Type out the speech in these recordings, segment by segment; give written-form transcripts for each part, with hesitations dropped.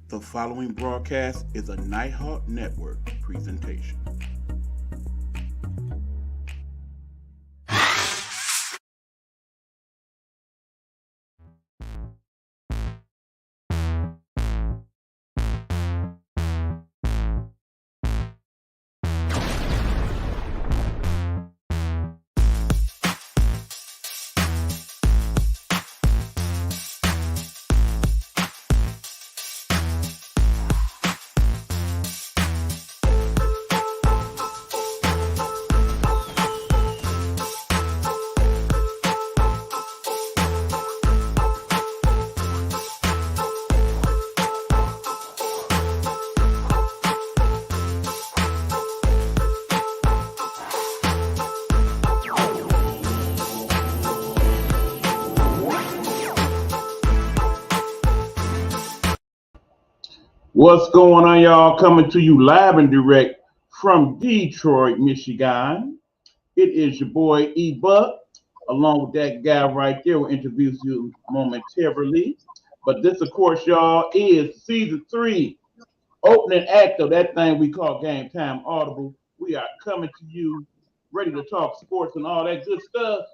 The following broadcast is a Nighthawk Network presentation. What's going on, y'all? Coming to you live and direct from Detroit, Michigan. It is your boy E-Buck, along with that guy right there. We'll introduce you momentarily. But this, of course, y'all, is season 3, opening act of that thing we call Gametime Audible. We are coming to you ready to talk sports and all that good stuff.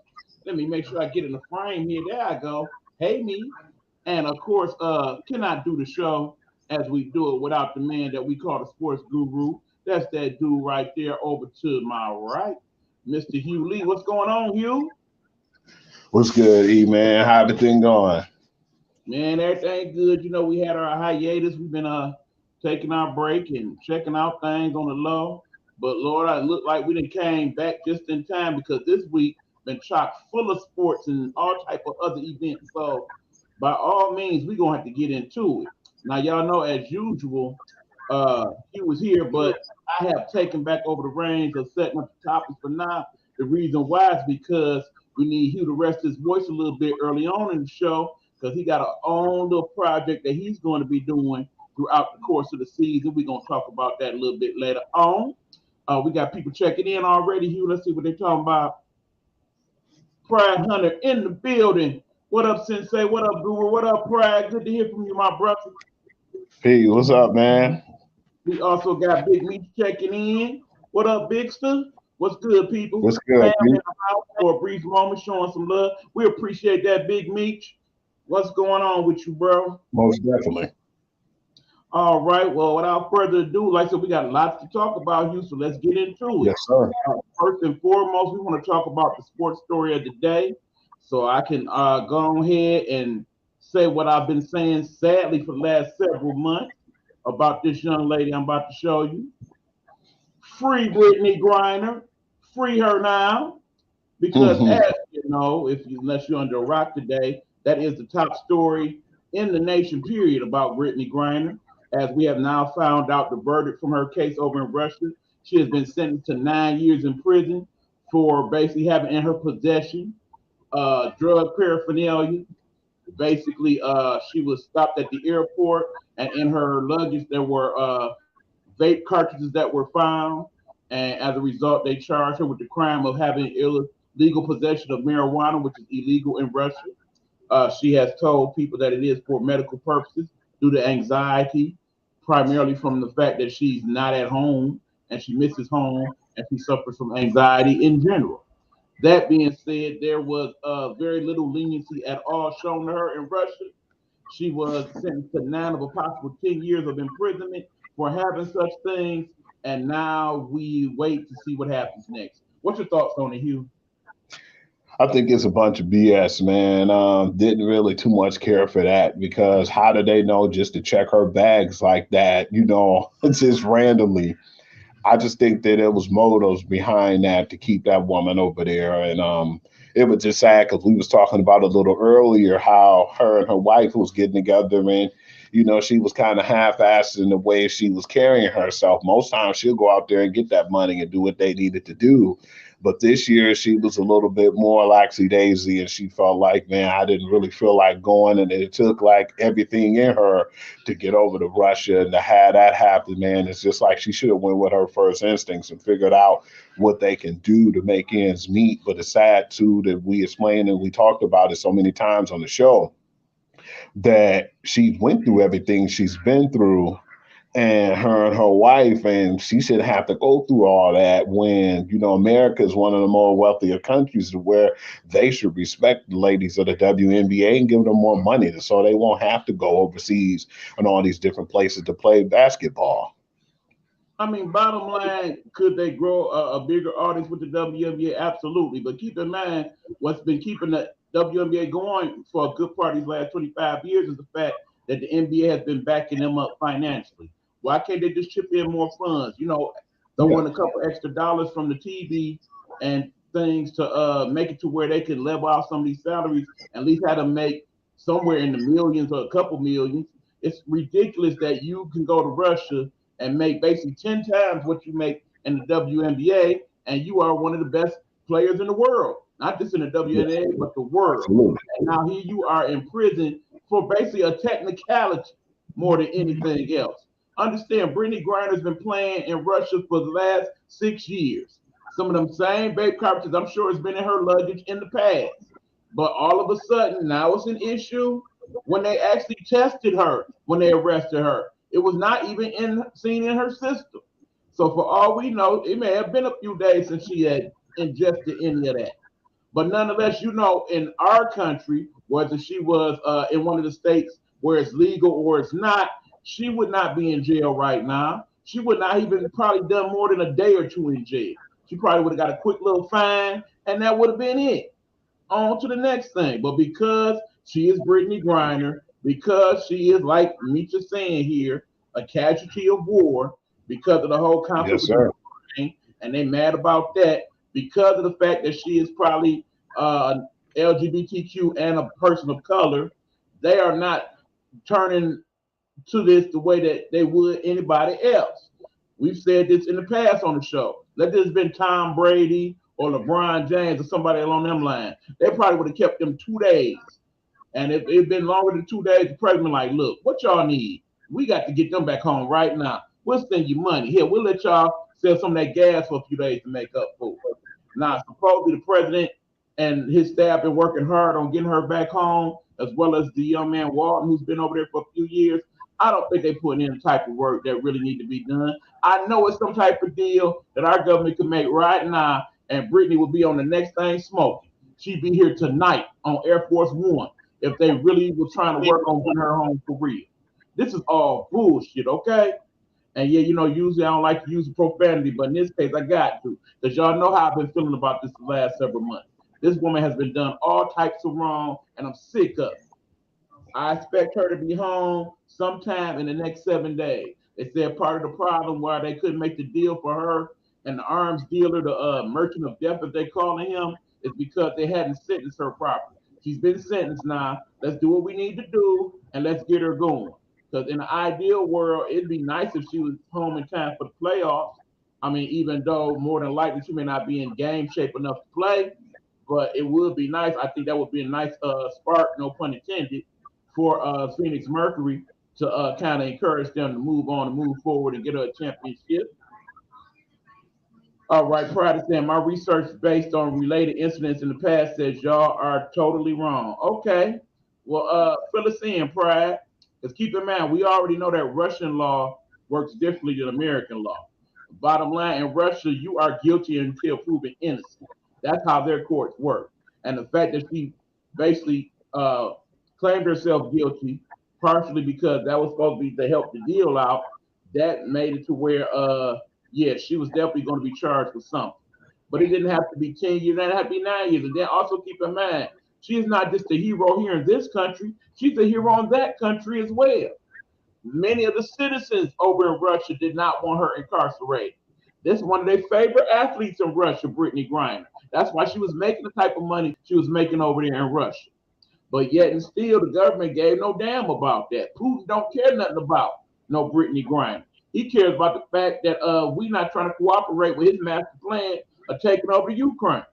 Let me make sure I get in the frame here. There I go. Hey, me. And, of course, cannot do the show as we do it without the man that we call the sports guru. That's that dude right there over to my right, Mr. Hugh Lee. What's going on, Hugh? What's good, E, man? How everything going? Man, everything good. You know, we had our hiatus. We've been taking our break and checking out things on the low. But, Lord, I look like we done came back just in time because this week been chock full of sports and all type of other events. So, by all means, we're going to have to get into it. Now, y'all know, as usual, he was here, but I have taken back over the reins of setting up the topics for now. The reason why is because we need Hugh to rest his voice a little bit early on in the show because he got a own little project that he's going to be doing throughout the course of the season. We're going to talk about that a little bit later on. We got people checking in already. Hugh, let's see what they're talking about. Pride Hunter in the building. What up, Sensei? What up, Guru? What up, Pride? Good to hear from you, my brother. Hey, what's up, man? We also got Big Meech checking in. What up, Bigster? What's good, people? What's good, Family in the house for a brief moment, showing some love. We appreciate that, Big Meech. What's going on with you, bro? Most definitely. All right. Well, without further ado, like I said, we got lots to talk about, you. So let's get into it. Yes, sir. First and foremost, we want to talk about the sports story of the day. So I can go ahead and say what I've been saying, sadly, for the last several months about this young lady I'm about to show you. Free Brittany Griner. Free her now. Because as you know, unless you're under a rock today, that is the top story in the nation, period, about Brittany Griner. As we have now found out the verdict from her case over in Russia, she has been sentenced to 9 years in prison for basically having in her possession drug paraphernalia. Basically, she was stopped at the airport, and in her luggage there were vape cartridges that were found. And as a result, they charged her with the crime of having illegal possession of marijuana, which is illegal in Russia. She has told people that it is for medical purposes due to anxiety, primarily from the fact that she's not at home and she misses home and she suffers from anxiety in general. That being said, there was very little leniency at all shown to her in Russia. She was sentenced to 9 of a possible 10 years of imprisonment for having such things, and now we wait to see what happens next. What's your thoughts on it, Hugh? I think it's a bunch of BS, man. Didn't really too much care for that because how did they know just to check her bags like that? Just randomly. I just think that it was motives behind that to keep that woman over there, and it was just sad because we was talking about a little earlier how her and her wife was getting together, and she was kind of half-assed in the way she was carrying herself. Most times she'll go out there and get that money and do what they needed to do. But this year she was a little bit more laxy daisy, and she felt like, man, I didn't really feel like going, and it took like everything in her to get over to Russia and to have that happen, man. It's just like she should have went with her first instincts and figured out what they can do to make ends meet. But it's sad too that we explained and we talked about it so many times on the show that she went through everything she's been through, and her wife, and she should have to go through all that when America is one of the more wealthier countries to where they should respect the ladies of the WNBA and give them more money so they won't have to go overseas and all these different places to play basketball. I mean, bottom line, could they grow a bigger audience with the WNBA? Absolutely. But keep in mind, what's been keeping the WNBA going for a good part of these last 25 years is the fact that the NBA has been backing them up financially. Why can't they just chip in more funds? Throw Yeah, in a couple extra dollars from the TV and things to make it to where they can level out some of these salaries, at least have them make somewhere in the millions or a couple millions. It's ridiculous that you can go to Russia and make basically 10 times what you make in the WNBA, and you are one of the best players in the world, not just in the yeah, WNBA, but the world. absolutely. And now here you are in prison for basically a technicality more than anything else. Understand, Brittany Griner's been playing in Russia for the last 6 years. Some of them same babe cartridges, I'm sure, has been in her luggage in the past. But all of a sudden, now it's an issue when they actually tested her, when they arrested her. It was not even seen in her system. So for all we know, it may have been a few days since she had ingested any of that. But nonetheless, in our country, whether she was in one of the states where it's legal or it's not, she would not be in jail right now. She would not even probably done more than a day or two in jail. She probably would have got a quick little fine, and that would have been it. On to the next thing. But because she is Brittany Griner, because she is, like Misha saying here, a casualty of war, because of the whole conflict Yes, with the sir. Ukraine, and they mad about that, because of the fact that she is probably LGBTQ and a person of color, they are not turning to this the way that they would anybody else. We've said this in the past on the show. Let this have been Tom Brady or LeBron James or somebody along them lines. They probably would have kept them 2 days. And if it had been longer than 2 days, the president like, look, what y'all need? We got to get them back home right now. We'll send you money. Here, we'll let y'all sell some of that gas for a few days to make up for it. Now, supposedly the president and his staff been working hard on getting her back home, as well as the young man Walton, who's been over there for a few years. I don't think they put in the type of work that really need to be done. I know it's some type of deal that our government could make right now, and Brittany will be on the next thing smoking. She'd be here tonight on Air Force One if they really were trying to work on getting her home for real. This is all bullshit, okay? And yeah, usually I don't like to use profanity, but in this case I got to, because y'all know how I've been feeling about this the last several months. This woman has been done all types of wrong, and I'm sick of it. I expect her to be home sometime in the next 7 days. They said part of the problem why they couldn't make the deal for her and the arms dealer, the merchant of death, as they calling him, is because they hadn't sentenced her properly. She's been sentenced now. Let's do what we need to do and let's get her going. Because in the ideal world, it'd be nice if she was home in time for the playoffs. I mean, even though more than likely she may not be in game shape enough to play, but it would be nice. I think that would be a nice spark, no pun intended, for Phoenix Mercury to kind of encourage them to move on and move forward and get a championship. All right, Pride is saying my research based on related incidents in the past says y'all are totally wrong. Okay, well, fill us in, Pride. Because keep in mind, we already know that Russian law works differently than American law. Bottom line, in Russia, you are guilty until proven innocent. That's how their courts work. And the fact that she basically claimed herself guilty, partially because that was supposed to be to help the deal out, that made it to where, yeah, she was definitely going to be charged with something. but it didn't have to be 10 years, it didn't have to be 9 years. And then also keep in mind, she is not just a hero here in this country, she's a hero in that country as well. Many of the citizens over in Russia did not want her incarcerated. This is one of their favorite athletes in Russia, Brittany Griner. That's why she was making the type of money she was making over there in Russia. But yet and still, the government gave no damn about that. Putin don't care nothing about no Brittany Griner. He cares about the fact that we not trying to cooperate with his master plan of taking over Ukraine.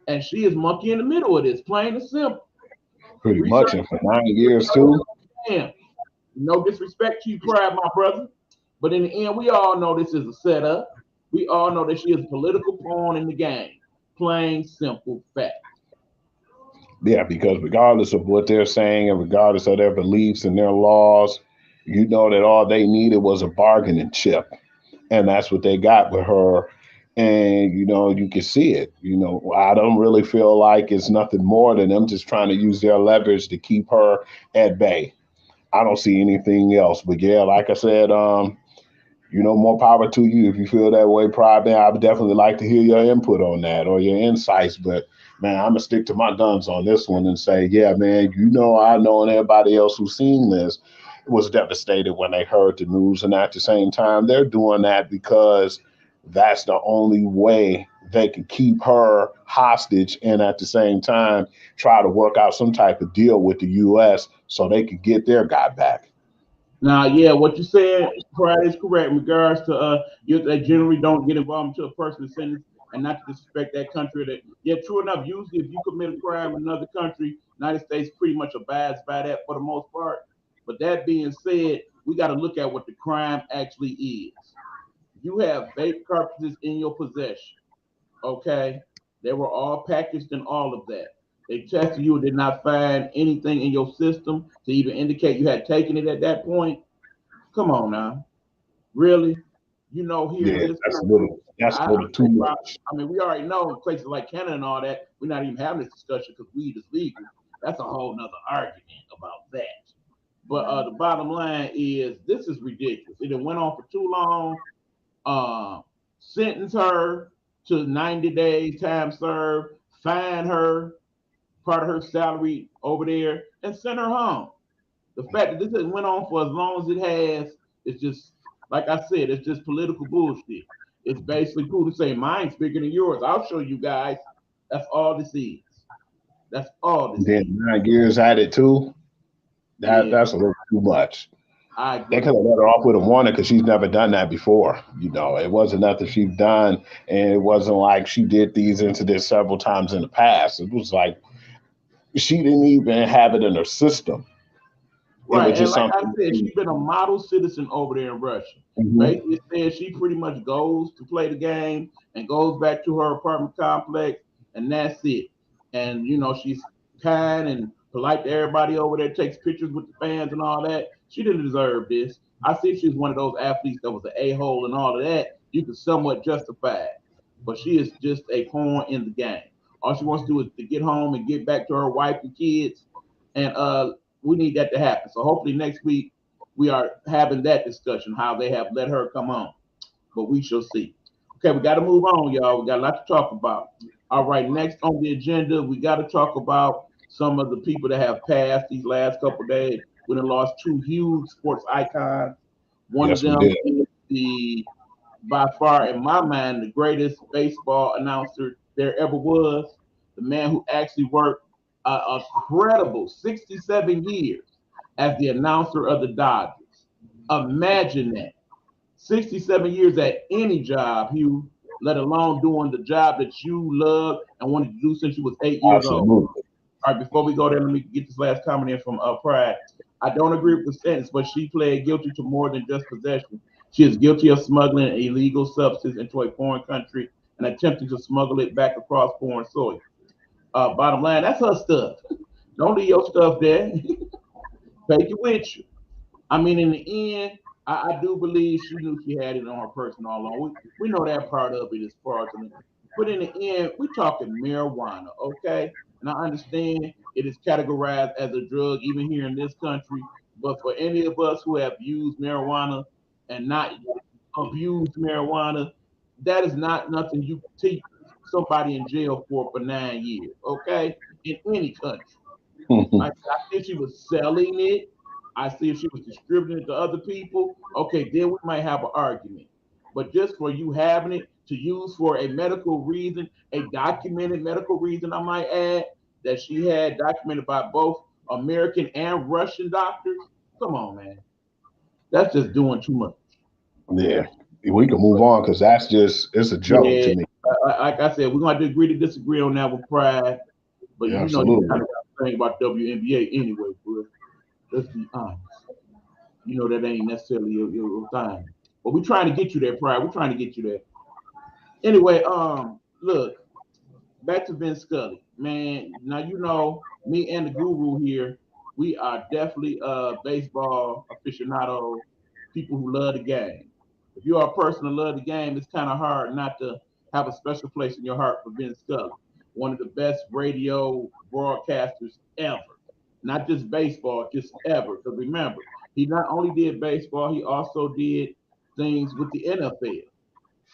And she is monkey in the middle of this, plain and simple. Pretty Research, much, and for 9 years too. damn. No disrespect to you, Pride, my brother. But in the end, we all know this is a setup. We all know that she is a political pawn in the game. Plain, simple fact. Yeah, because regardless of what they're saying and regardless of their beliefs and their laws, you know that all they needed was a bargaining chip. And that's what they got with her. And, you can see it. I don't really feel like it's nothing more than them just trying to use their leverage to keep her at bay. I don't see anything else. But yeah, like I said, more power to you if you feel that way, Pride. Man, I would definitely like to hear your input on that or your insights. But man, I'm gonna stick to my guns on this one and say, yeah, man, I know, and everybody else who's seen this was devastated when they heard the news. And at the same time, they're doing that because that's the only way they can keep her hostage and at the same time try to work out some type of deal with the US so they could get their guy back. Now, yeah, what you said, Pride, is correct in regards to they generally don't get involved until a person is sentenced, and not to disrespect that country. That yeah, true enough. Usually, if you commit a crime in another country, United States pretty much abides by that for the most part. But that being said, we got to look at what the crime actually is. You have vape cartridges in your possession. Okay, they were all packaged and all of that. They tested you and did not find anything in your system to even indicate you had taken it at that point. Come on now, really? Here in Yeah, this that's a country, little that's a I, little too much. I mean, we already know in places like Canada and all that, we're not even having this discussion because weed is legal. That's a whole nother argument about that. But the bottom line is, this is ridiculous. It went on for too long. Uh, Sentence her to 90 days time served, fine her part of her salary over there, and send her home. The fact that this has went on for as long as it has, it's just like I said, it's just political bullshit. It's basically cool to say mine's bigger than yours. I'll show you guys. That's all this is. That's all this Then is. 9 years at it too. That Yeah, that's a little too much. I They agree. could have let her off with a warning because she's never done that before. It wasn't nothing she's done, and it wasn't like she did these incidents several times in the past. It was like she didn't even have it in her system. It Right, was and just like I something. said, she's been a model citizen over there in Russia. Mhm. Basically, says she pretty much goes to play the game and goes back to her apartment complex, and that's it. And she's kind and polite to everybody over there, takes pictures with the fans and all that. She didn't deserve this. I see she's one of those athletes that was an a-hole and all of that. You could somewhat justify it, but she is just a pawn in the game. All she wants to do is to get home and get back to her wife and kids, and we need that to happen. So hopefully next week we are having that discussion, how they have let her come on. But we shall see. Okay, we got to move on, y'all. We got a lot to talk about. All right, next on the agenda, we got to talk about some of the people that have passed these last couple of days. We done lost two huge sports icons. One of Yes, we them did. is the, by far, in my mind, the greatest baseball announcer there ever was. The man who actually worked a credible 67 years as the announcer of the Dodgers. Imagine that. 67 years at any job, Hugh, let alone doing the job that you love and wanted to do since you was 8 years old. Absolutely. All right, before we go there, let me get this last comment in from Pride. I don't agree with the sentence, but she pled guilty to more than just possession. She is guilty of smuggling an illegal substance into a foreign country and attempting to smuggle it back across foreign soil. Bottom line, that's her stuff. Don't leave your stuff there. Take it with you. I mean, in the end, I do believe she knew she had it on her person all along. We know that part of it as far as, but in the end, we're talking marijuana, okay? And I understand it is categorized as a drug even here in this country, but for any of us who have used marijuana and not abused marijuana, that is not nothing you teach somebody in jail for 9 years, okay? In any country. Like I see if she was selling it, I see if she was distributing it to other people. Okay, then we might have an argument. But just for you having it to use for a medical reason, a documented medical reason, I might add, that she had documented by both American and Russian doctors. Come on, man. That's just doing too much. Yeah, we can move on because that's just it's a joke Yeah, to me. like I said, we're going to agree to disagree on that with pride. But Yeah, you know, you absolutely. kind of got to think about WNBA anyway, bro. Let's be honest. You know that ain't necessarily your thing. But we're trying to get you there, Pride. We're trying to get you there. Anyway, look, back to Vince Scully. Man, now you know me and the guru here, we are definitely baseball aficionado, people who love the game. If you are a person who love the game, it's kind of hard not to have a special place in your heart for Vince Scully, one of the best radio broadcasters ever. Not just baseball, just ever. Because remember, he not only did baseball, he also did things with the NFL.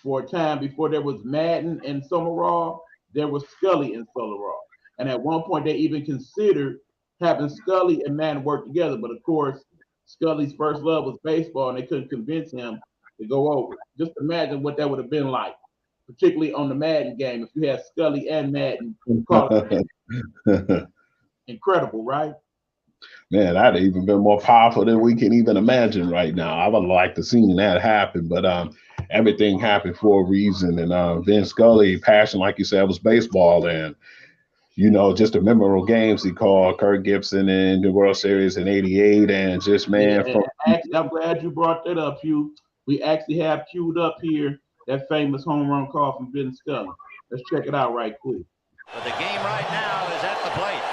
For a time before there was Madden and Summerall, there was Scully and Summerall. And at one point, they even considered having Scully and Madden work together. But of course, Scully's first love was baseball, and they couldn't convince him to go over. Just imagine what that would have been like, particularly on the Madden game, if you had Scully and Madden calling. Incredible, right? Man, that'd even been more powerful than we can even imagine right now. I would like to see that happen, but everything happened for a reason. And Vince Scully, passion, like you said, was baseball, and just the memorable games he called Kirk Gibson in the World Series in '88, and just Yeah, man and from actually, I'm glad you brought that up, Hugh. We actually have queued up here that famous home run call from Ben Scully. Let's check it out right quick. But the game right now is at the plate.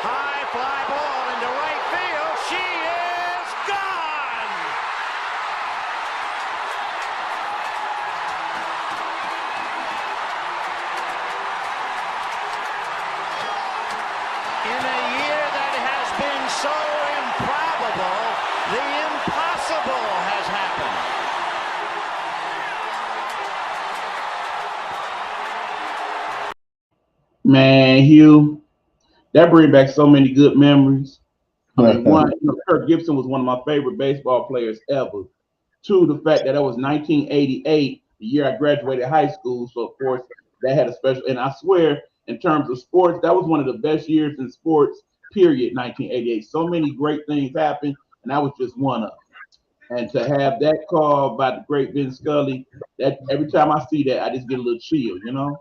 High fly ball into right field. She is gone! In a year that has been so improbable, the impossible has happened. Man, Hugh, that brings back so many good memories. I mean, one, Kirk Gibson was one of my favorite baseball players ever. Two, the fact that it was 1988, the year I graduated high school. So, of course, that had a special, and I swear, in terms of sports, that was one of the best years in sports, period, 1988. So many great things happened, and that was just one of them. And to have that call by the great Vin Scully, that every time I see that, I just get a little chill, you know?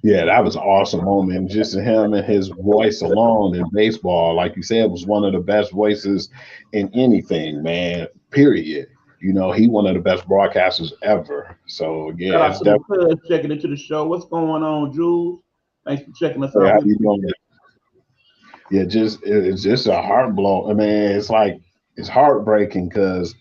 Yeah, that was an awesome moment. Just him and his voice alone in baseball, like you said, was one of the best voices in anything, man. Period. He one of the best broadcasters ever. So yeah, Shout it's out to the definitely cuz checking into the show. What's going on, Jules? Thanks for checking us out. how We you doing. Yeah, it's just a heart blow. I mean, it's like it's heartbreaking because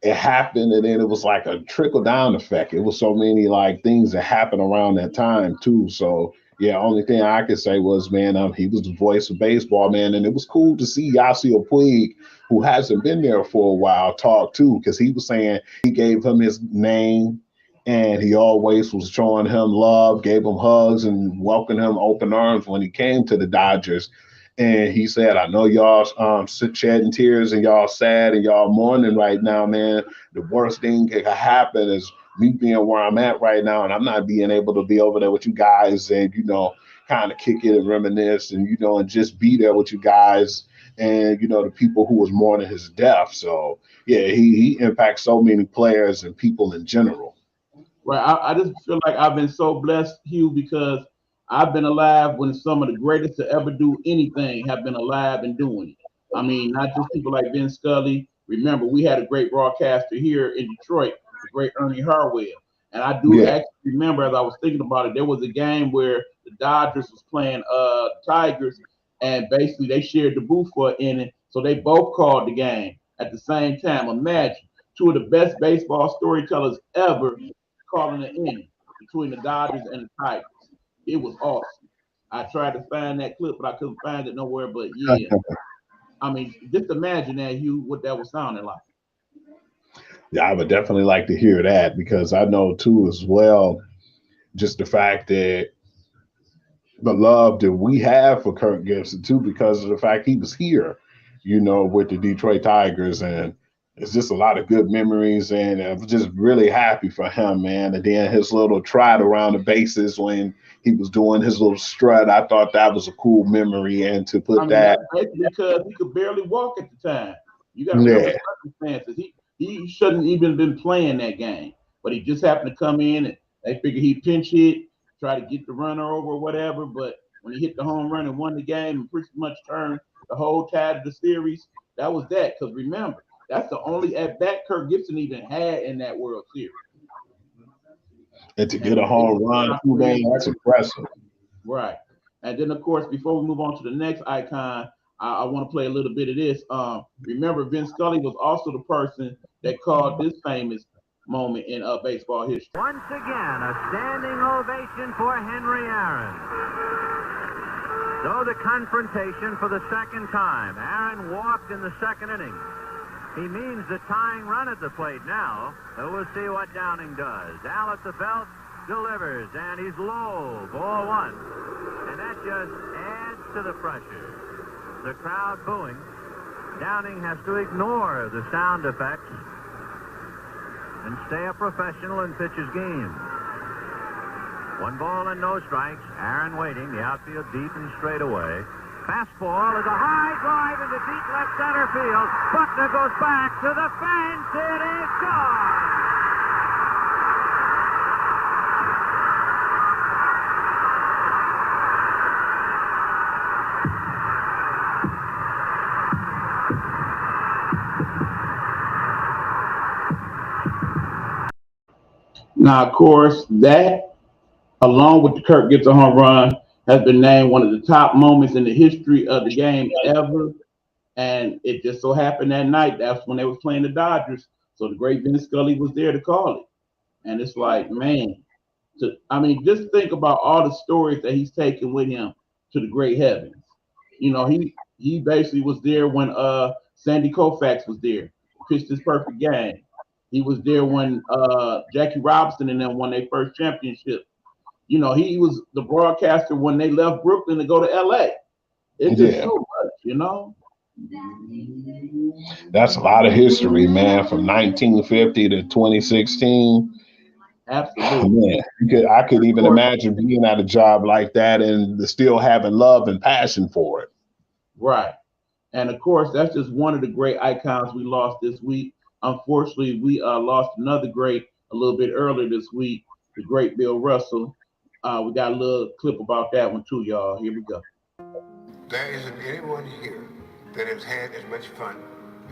it happened and then it was like a trickle down effect. It was so many like things that happened around that time too. So yeah, only thing I could say was, man, he was the voice of baseball, man, and it was cool to see Yasiel Puig, who hasn't been there for a while, talk too, because he was saying he gave him his name and he always was showing him love, gave him hugs and welcomed him open arms when he came to the Dodgers. And he said, I know y'all shedding tears and y'all sad and y'all mourning right now, man. The worst thing that could happen is me being where I'm at right now and I'm not being able to be over there with you guys and, kind of kick it and reminisce and, and just be there with you guys and, the people who was mourning his death. So, yeah, he impacts so many players and people in general. Right. I just feel like I've been so blessed, Hugh, because I've been alive when some of the greatest to ever do anything have been alive and doing it. I mean, not just people like Ben Scully. Remember, we had a great broadcaster here in Detroit, the great Ernie Harwell. And I do Yeah. actually remember, as I was thinking about it, there was a game where the Dodgers was playing Tigers, and basically they shared the booth for an inning, so they both called the game at the same time. Imagine two of the best baseball storytellers ever calling an inning between the Dodgers and the Tigers. It was awesome. I tried to find that clip, but I couldn't find it nowhere. But yeah, I mean, just imagine that, Hugh, what that was sounding like. Yeah, I would definitely like to hear that because I know too as well just the fact that the love that we have for Kirk Gibson too because of the fact he was here, with the Detroit Tigers, and it's just a lot of good memories, and I'm just really happy for him, man. And then his little trot around the bases when he was doing his little strut, I thought that was a cool memory, and to I put mean, that's that, basically because he could barely walk at the time. You got to remember yeah, the circumstances. He shouldn't even been playing that game, but he just happened to come in and they figured he'd pinch hit, try to get the runner over or whatever. But when he hit the home run and won the game and pretty much turned the whole tide of the series, that was that. Because remember, that's the only at bat Kirk Gibson even had in that World Series. and to And get a it home run too, man, that's impressive. right. And then, of course, before we move on to the next icon, I want to play a little bit of this. Remember, Vince Scully was also the person that called this famous moment in baseball history. Once again, a standing ovation for Henry Aaron. So the confrontation for the second time. Aaron walked in the second inning. He means the tying run at the plate now. So we'll see what Downing does. Al at the belt, delivers, and he's low. Ball one. And that just adds to the pressure. The crowd booing. Downing has to ignore the sound effects and stay a professional and pitch his game. 1 ball and no strikes. Aaron waiting. The outfield deep and straight away. Fastball is a high drive into deep left center field. Buckner goes back to the fence. It is gone. Now, of course, that, along with the Kirk Gibson home run, has been named one of the top moments in the history of the game ever. And it just so happened that night, that's when they were playing the Dodgers. So the great Vince Scully was there to call it. And it's like, man, just think about all the stories that he's taken with him to the great heavens. He basically was there when Sandy Koufax was there, pitched his perfect game. He was there when Jackie Robinson and them won their first championship. He was the broadcaster when they left Brooklyn to go to LA. It's just Yeah, so much. that's a lot of history, man, from 1950 to 2016. Absolutely. Man, I could Of even course, imagine being at a job like that and still having love and passion for it. right. And of course, that's just one of the great icons we lost this week. Unfortunately, we lost another great a little bit earlier this week, the great Bill Russell. We got a little clip about that one too, y'all. Here we go. There isn't anyone here that has had as much fun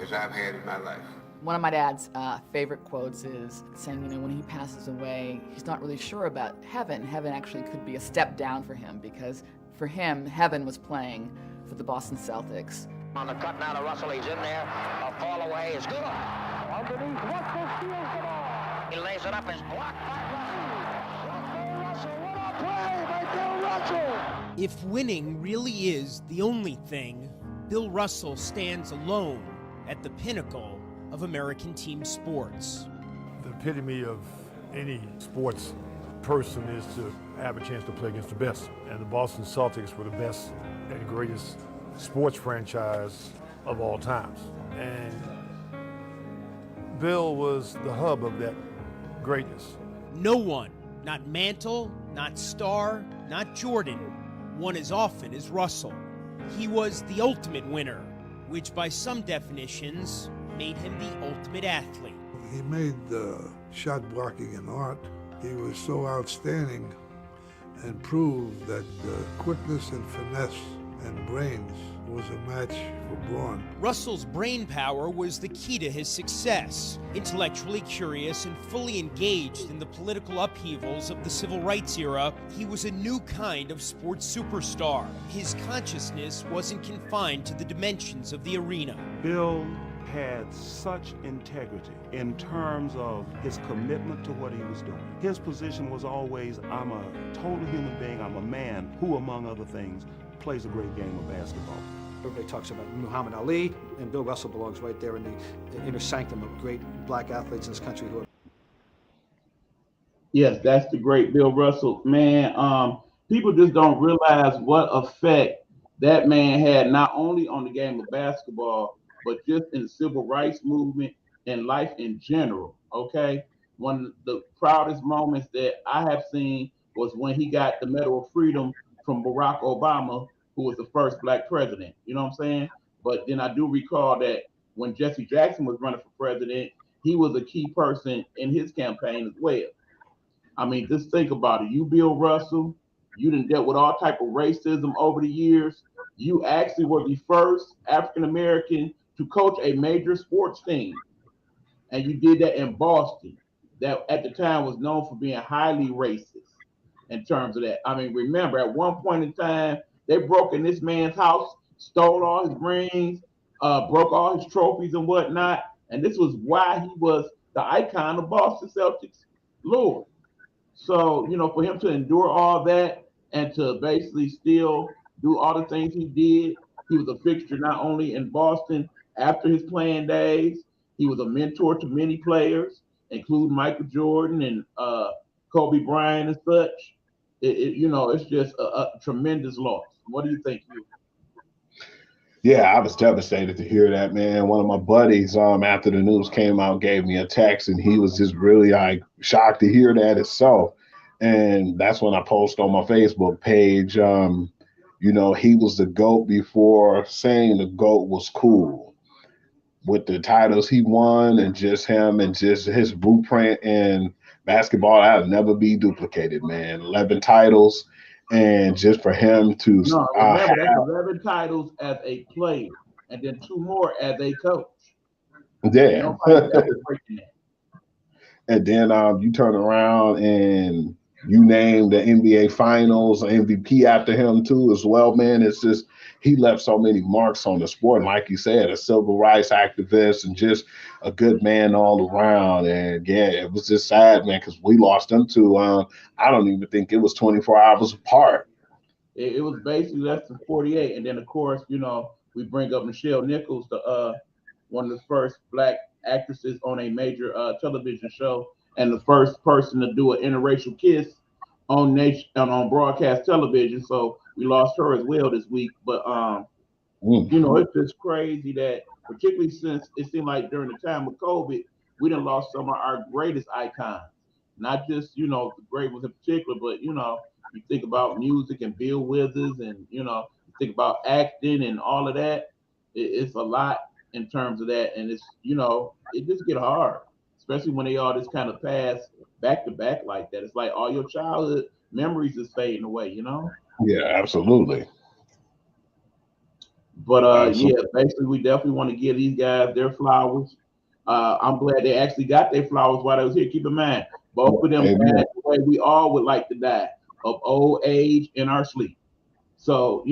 as I've had in my life. One of my dad's favorite quotes is saying, when he passes away, he's not really sure about heaven. Heaven actually could be a step down for him because for him, heaven was playing for the Boston Celtics. On the cut now to Russell, he's in there. A fall away is good. Underneath, Russell steals the ball. He lays it up, is blocked by Russell. Russell, what a play by Bill Russell! If winning really is the only thing, Bill Russell stands alone at the pinnacle of American team sports. The epitome of any sports person is to have a chance to play against the best. And the Boston Celtics were the best and greatest sports franchise of all times. And Bill was the hub of that greatness. No one, not Mantle, not Starr, not Jordan, won as often as Russell. He was the ultimate winner, which by some definitions made him the ultimate athlete. He made shot blocking an art. He was so outstanding and proved that quickness and finesse and brains was a match for brawn. Russell's brain power was the key to his success. Intellectually curious and fully engaged in the political upheavals of the civil rights era, he was a new kind of sports superstar. His consciousness wasn't confined to the dimensions of the arena. Bill had such integrity in terms of his commitment to what he was doing. His position was always, I'm a total human being, I'm a man who, among other things, plays a great game of basketball. everybody talks about Muhammad Ali, and Bill Russell belongs right there in the inner sanctum of great black athletes in this country who are. Yes, that's the great Bill Russell. Man, people just don't realize what effect that man had not only on the game of basketball, but just in the civil rights movement and life in general. Okay. One of the proudest moments that I have seen was when he got the Medal of Freedom from Barack Obama, who was the first black president. You know what I'm saying? But then I do recall that when Jesse Jackson was running for president, he was a key person in his campaign as well. I mean, just think about it. You, Bill Russell, you done dealt with all type of racism over the years. You actually were the first African American to coach a major sports team, and you did that in Boston. That at the time was known for being highly racist in terms of that. I mean, remember at one point in time they broke in this man's house, stole all his rings, broke all his trophies and whatnot, and this was why he was the icon of Boston Celtics. Lord. So, for him to endure all that and to basically still do all the things he did, he was a fixture not only in Boston after his playing days, he was a mentor to many players, including Michael Jordan and Kobe Bryant and such. It's just a tremendous loss. What do you think, you? Yeah, I was devastated to hear that, man. One of my buddies, after the news came out, gave me a text, and he was just really like shocked to hear that it's so. And that's when I post on my Facebook page. He was the GOAT before saying the GOAT was cool. With the titles he won and just him and just his blueprint in basketball, that'll never be duplicated, man. 11 titles, and just for him to No, remember that's 11 titles as a player, and then 2 more as a coach. yeah. Nobody's ever breaking that. And then you turn around and you name the NBA Finals MVP after him too as well, man. It's just he left so many marks on the sport. And like you said, a civil rights activist and just a good man all around. And yeah, it was just sad, man, because we lost him to I don't even think it was 24 hours apart. It was basically less than 48, and then of course, we bring up Michelle Nichols, the one of the first black actresses on a major television show, and the first person to do an interracial kiss on on broadcast television. So we lost her as well this week. But it's just crazy that, particularly since it seemed like during the time of COVID, we done lost some of our greatest icons. Not just the great ones in particular, but you think about music and Bill Withers, and you think about acting and all of that. It's a lot in terms of that, and it's it just get hard, especially when they all just kind of pass back to back like that. It's like all your childhood memories is fading away. Yeah, absolutely. But yeah, Absolutely. basically we definitely want to give these guys their flowers. I'm glad they actually got their flowers while they was here. Keep in mind, both of them Amen. died the way we all would like to die, of old age in our sleep. So,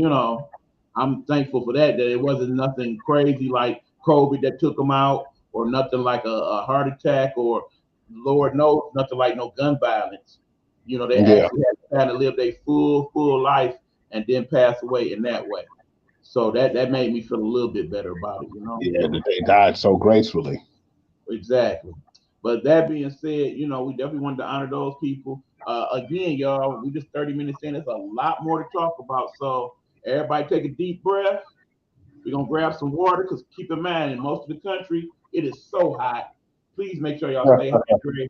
I'm thankful for that it wasn't nothing crazy like COVID that took them out, or nothing like a heart attack, or Lord knows, nothing like no gun violence. They Yeah. actually had to kind of live their full life and then pass away in that way. So that made me feel a little bit better about it. Yeah, that they died so gracefully. Exactly. But that being said, we definitely wanted to honor those people. Again, y'all, we just 30 minutes in. There's a lot more to talk about. So everybody take a deep breath. We're going to grab some water, because keep in mind, in most of the country, it is so hot. Please make sure y'all stay hydrated.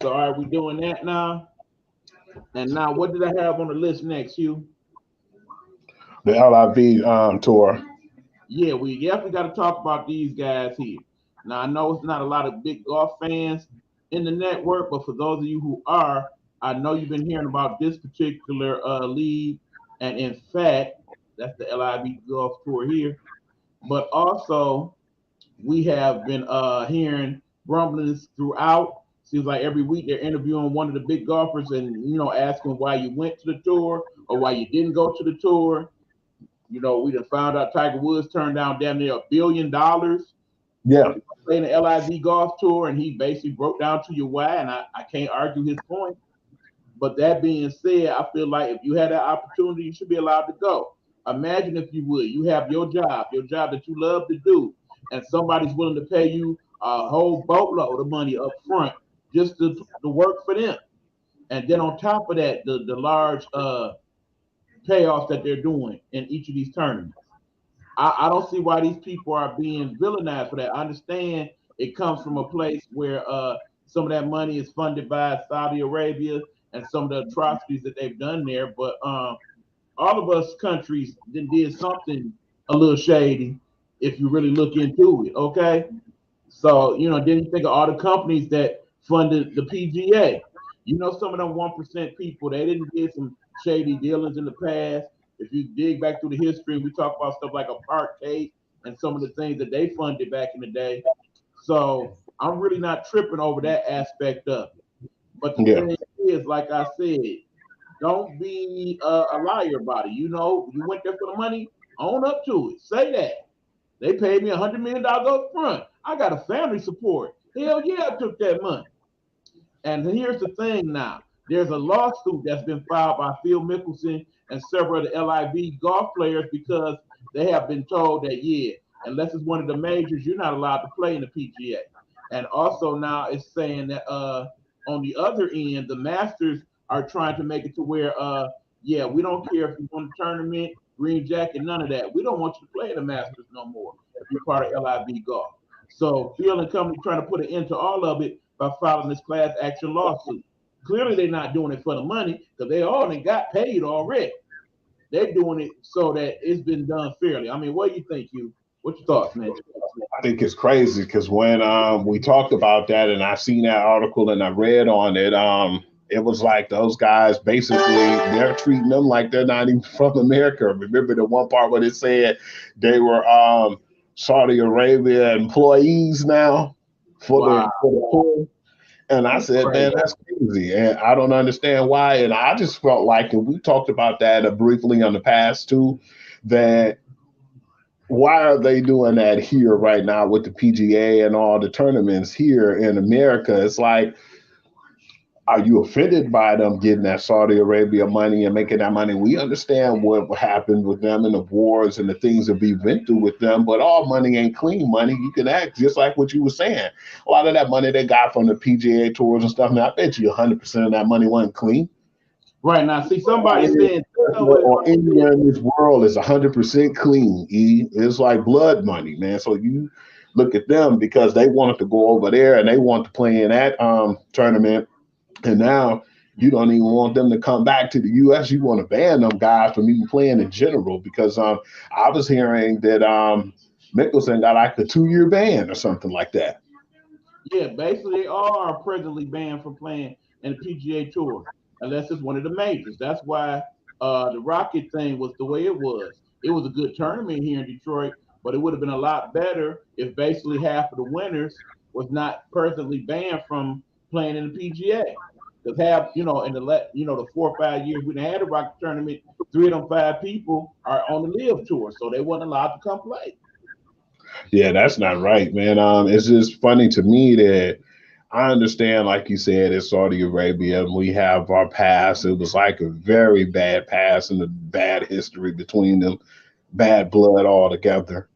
So, all right, we doing that now. And now, what did I have on the list next, Hugh? The LIV tour. Yeah, we definitely got to talk about these guys here. Now, I know it's not a lot of big golf fans in the network, but for those of you who are, I know you've been hearing about this particular league. And in fact, that's the LIV Golf Tour here. But also, we have been hearing rumblings throughout. Seems like every week they're interviewing one of the big golfers and, asking why you went to the tour or why you didn't go to the tour. We done found out Tiger Woods turned down damn near $1 billion. Yeah. Playing the LIV Golf Tour, and he basically broke down to you why, and I can't argue his point. But that being said, I feel like if you had that opportunity, you should be allowed to go. Imagine if you would, you have your job that you love to do, and somebody's willing to pay you a whole boatload of money up front just to work for them. And then on top of that, the large payoffs that they're doing in each of these tournaments. I don't see why these people are being villainized for that. I understand it comes from a place where some of that money is funded by Saudi Arabia and some of the atrocities that they've done there. But all of us countries then did something a little shady if you really look into it. Okay, so then you think of all the companies that funded the PGA. Some of them 1% people, they didn't get some shady dealings in the past. If you dig back through the history, we talk about stuff like a park case and some of the things that they funded back in the day. So I'm really not tripping over that aspect of it. But the thing is, like I said, don't be a liar about it. You went there for the money, own up to it. Say that. They paid me $100 million up front. I got a family support. Hell yeah, I took that money. And here's the thing now. There's a lawsuit that's been filed by Phil Mickelson and several of the LIV golf players because they have been told that, yeah, unless it's one of the majors, you're not allowed to play in the PGA. And also now it's saying that on the other end, the Masters are trying to make it to where, yeah, we don't care if you won the tournament, green jacket, none of that. We don't want you to play in the Masters no more if you're part of LIV golf. So Phil and company trying to put an end to all of it by filing this class action lawsuit. Clearly, they're not doing it for the money because they already got paid already. They're doing it so that it's been done fairly. I mean, what do you think, you? What's your thoughts, man? I think it's crazy because when we talked about that and I seen that article and I read on it, it was like those guys basically they're treating them like they're not even from America. Remember the one part where it said they were Saudi Arabia employees now for the pool. And I said, man, that's crazy. And I don't understand why. And I just felt like, and we talked about that briefly on the past too, that why are they doing that here right now with the PGA and all the tournaments here in America? It's like, are you offended by them getting that Saudi Arabia money and making that money? We understand what happened with them and the wars and the things that we went through with them, but all money ain't clean money. You can act just like what you were saying. A lot of that money they got from the PGA tours and stuff, man, I bet you 100% of that money wasn't clean. Right now, see somebody saying or anywhere in this world is 100% clean. It's like blood money, man. So you look at them because they wanted to go over there and they want to play in that tournament. And now you don't even want them to come back to the U.S. You want to ban them guys from even playing in general because I was hearing that Mickelson got like a 2-year ban or something like that. Yeah, basically they all are presently banned from playing in the PGA Tour unless it's one of the majors. That's why the Rocket thing was the way it was. It was a good tournament here in Detroit, but it would have been a lot better if basically half of the winners was not presently banned from playing in the PGA. Because in the 4 or 5 years we had a Rocket tournament, 3 of them 5 people are on the Live Tour, so they weren't allowed to come play. Yeah, that's not right, man. It's just funny to me that I understand, like you said, it's Saudi Arabia, and we have our past. It was like a very bad past and a bad history between them, bad blood altogether.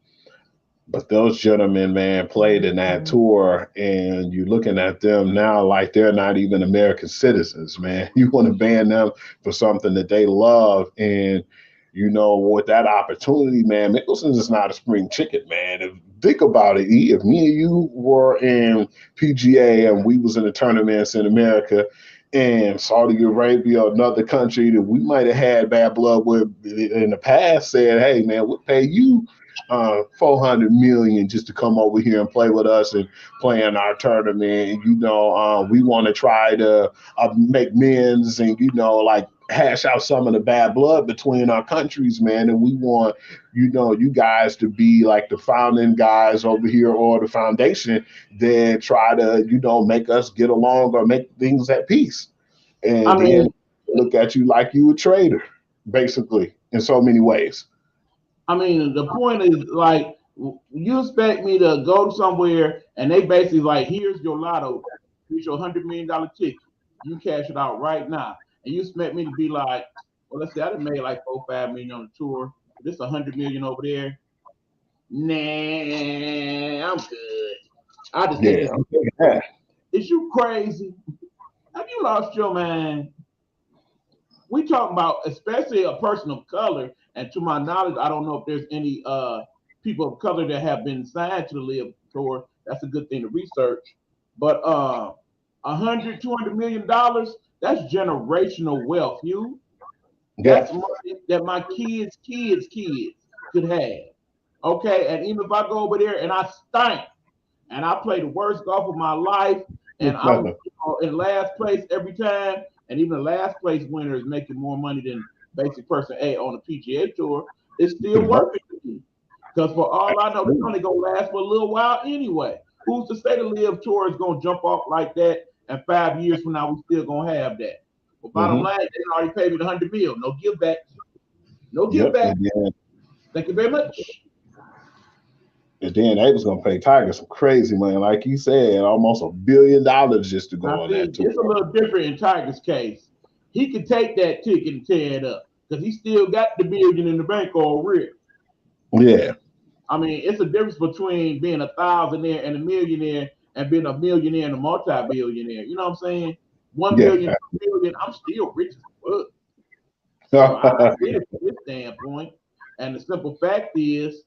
But those gentlemen, man, played in that tour, and you're looking at them now like they're not even American citizens, man. You want to ban them for something that they love, and with that opportunity, man, Mickelson is not a spring chicken, man. Think about it, if me and you were in PGA and we was in the tournaments in America and Saudi Arabia, another country that we might have had bad blood with in the past, said, hey, man, we'll pay you $400 million just to come over here and play with us and play in our tournament. We want to try to make amends and like hash out some of the bad blood between our countries, man. And we want you guys to be like the founding guys over here or the foundation that try to make us get along or make things at peace. And then look at you like you a traitor, basically, in so many ways. I mean, the point is like you expect me to go somewhere and they basically like, here's your lotto, here's your $100 million ticket. You cash it out right now. and you expect me to be like, well, let's see, I done made like 4-5 million on the tour. This 100 million over there. Nah, I'm good. I just think Yeah, I'm thinking that. is you crazy? Have you lost your mind? We talking about especially a person of color, and to my knowledge, I don't know if there's any people of color that have been signed to the Live Tour. That's a good thing to research. But 100, $200 million, that's generational wealth, you. Yeah. That's money that my kids could have. Okay, and even if I go over there and I stink and I play the worst golf of my life and I'm in last place every time, and even the last place winner is making more money than basic person A on the PGA tour, it's still worth it to me. Because for all I know, it's only gonna last for a little while anyway. Who's to say the Live Tour is gonna jump off like that, and 5 years from now we still gonna have that? But bottom line, they already paid me the 100 mil. No give back. No give back. Thank you very much. And then they was gonna pay Tiger some crazy money, like you said, almost $1 billion just to go on that tour. It's a little different in Tiger's case. He could take that ticket and tear it up because he still got the billion in the bank already. Yeah. I mean, it's a difference between being a thousandaire and a millionaire and being a millionaire and a multi-billionaire. You know what I'm saying? 1 million, 2 million, I'm still rich as fuck. So I get it from this standpoint. And the simple fact is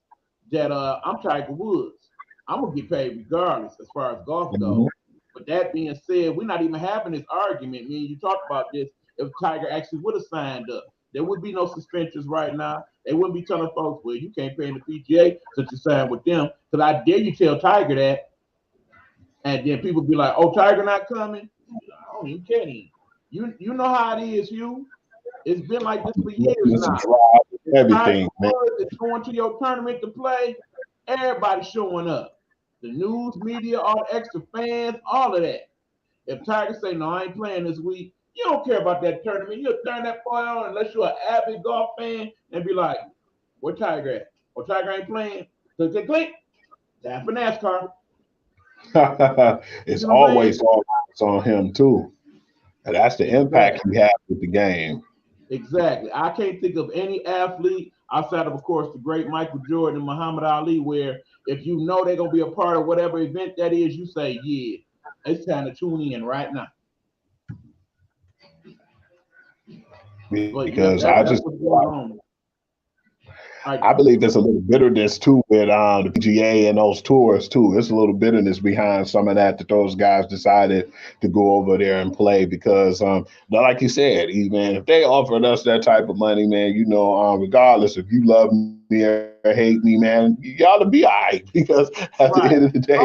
that I'm Tiger Woods. I'm gonna get paid regardless as far as golf goes. But that being said, we're not even having this argument. Me and you talked about this. If Tiger actually would have signed up, there would be no suspensions right now. They wouldn't be telling folks, well, you can't pay in the PGA since you signed with them. Because I dare you tell Tiger that. And then people be like, oh, Tiger not coming? I don't even care. You know how it is, Hugh. It's been like this for years now. Everything, man. It's going to your tournament to play. Everybody's showing up. The news, media, all the extra fans, all of that. If Tiger say, no, I ain't playing this week, you don't care about that tournament. You'll turn that boy on unless you're an avid golf fan and be like, where Tiger at? Or Tiger ain't playing. Click, click, click. Time for NASCAR. It's always all eyes on him, too. And that's the impact he has with the game. Exactly. I can't think of any athlete outside of course, the great Michael Jordan and Muhammad Ali, where if you know they're going to be a part of whatever event that is, you say, yeah, it's time to tune in right now. Because I believe there's a little bitterness too with the PGA and those tours too. There's a little bitterness behind some of that those guys decided to go over there and play because, like you said, even if they offered us that type of money, man, you know, regardless if you love me or hate me, man, you ought to be all right because at the end of the day,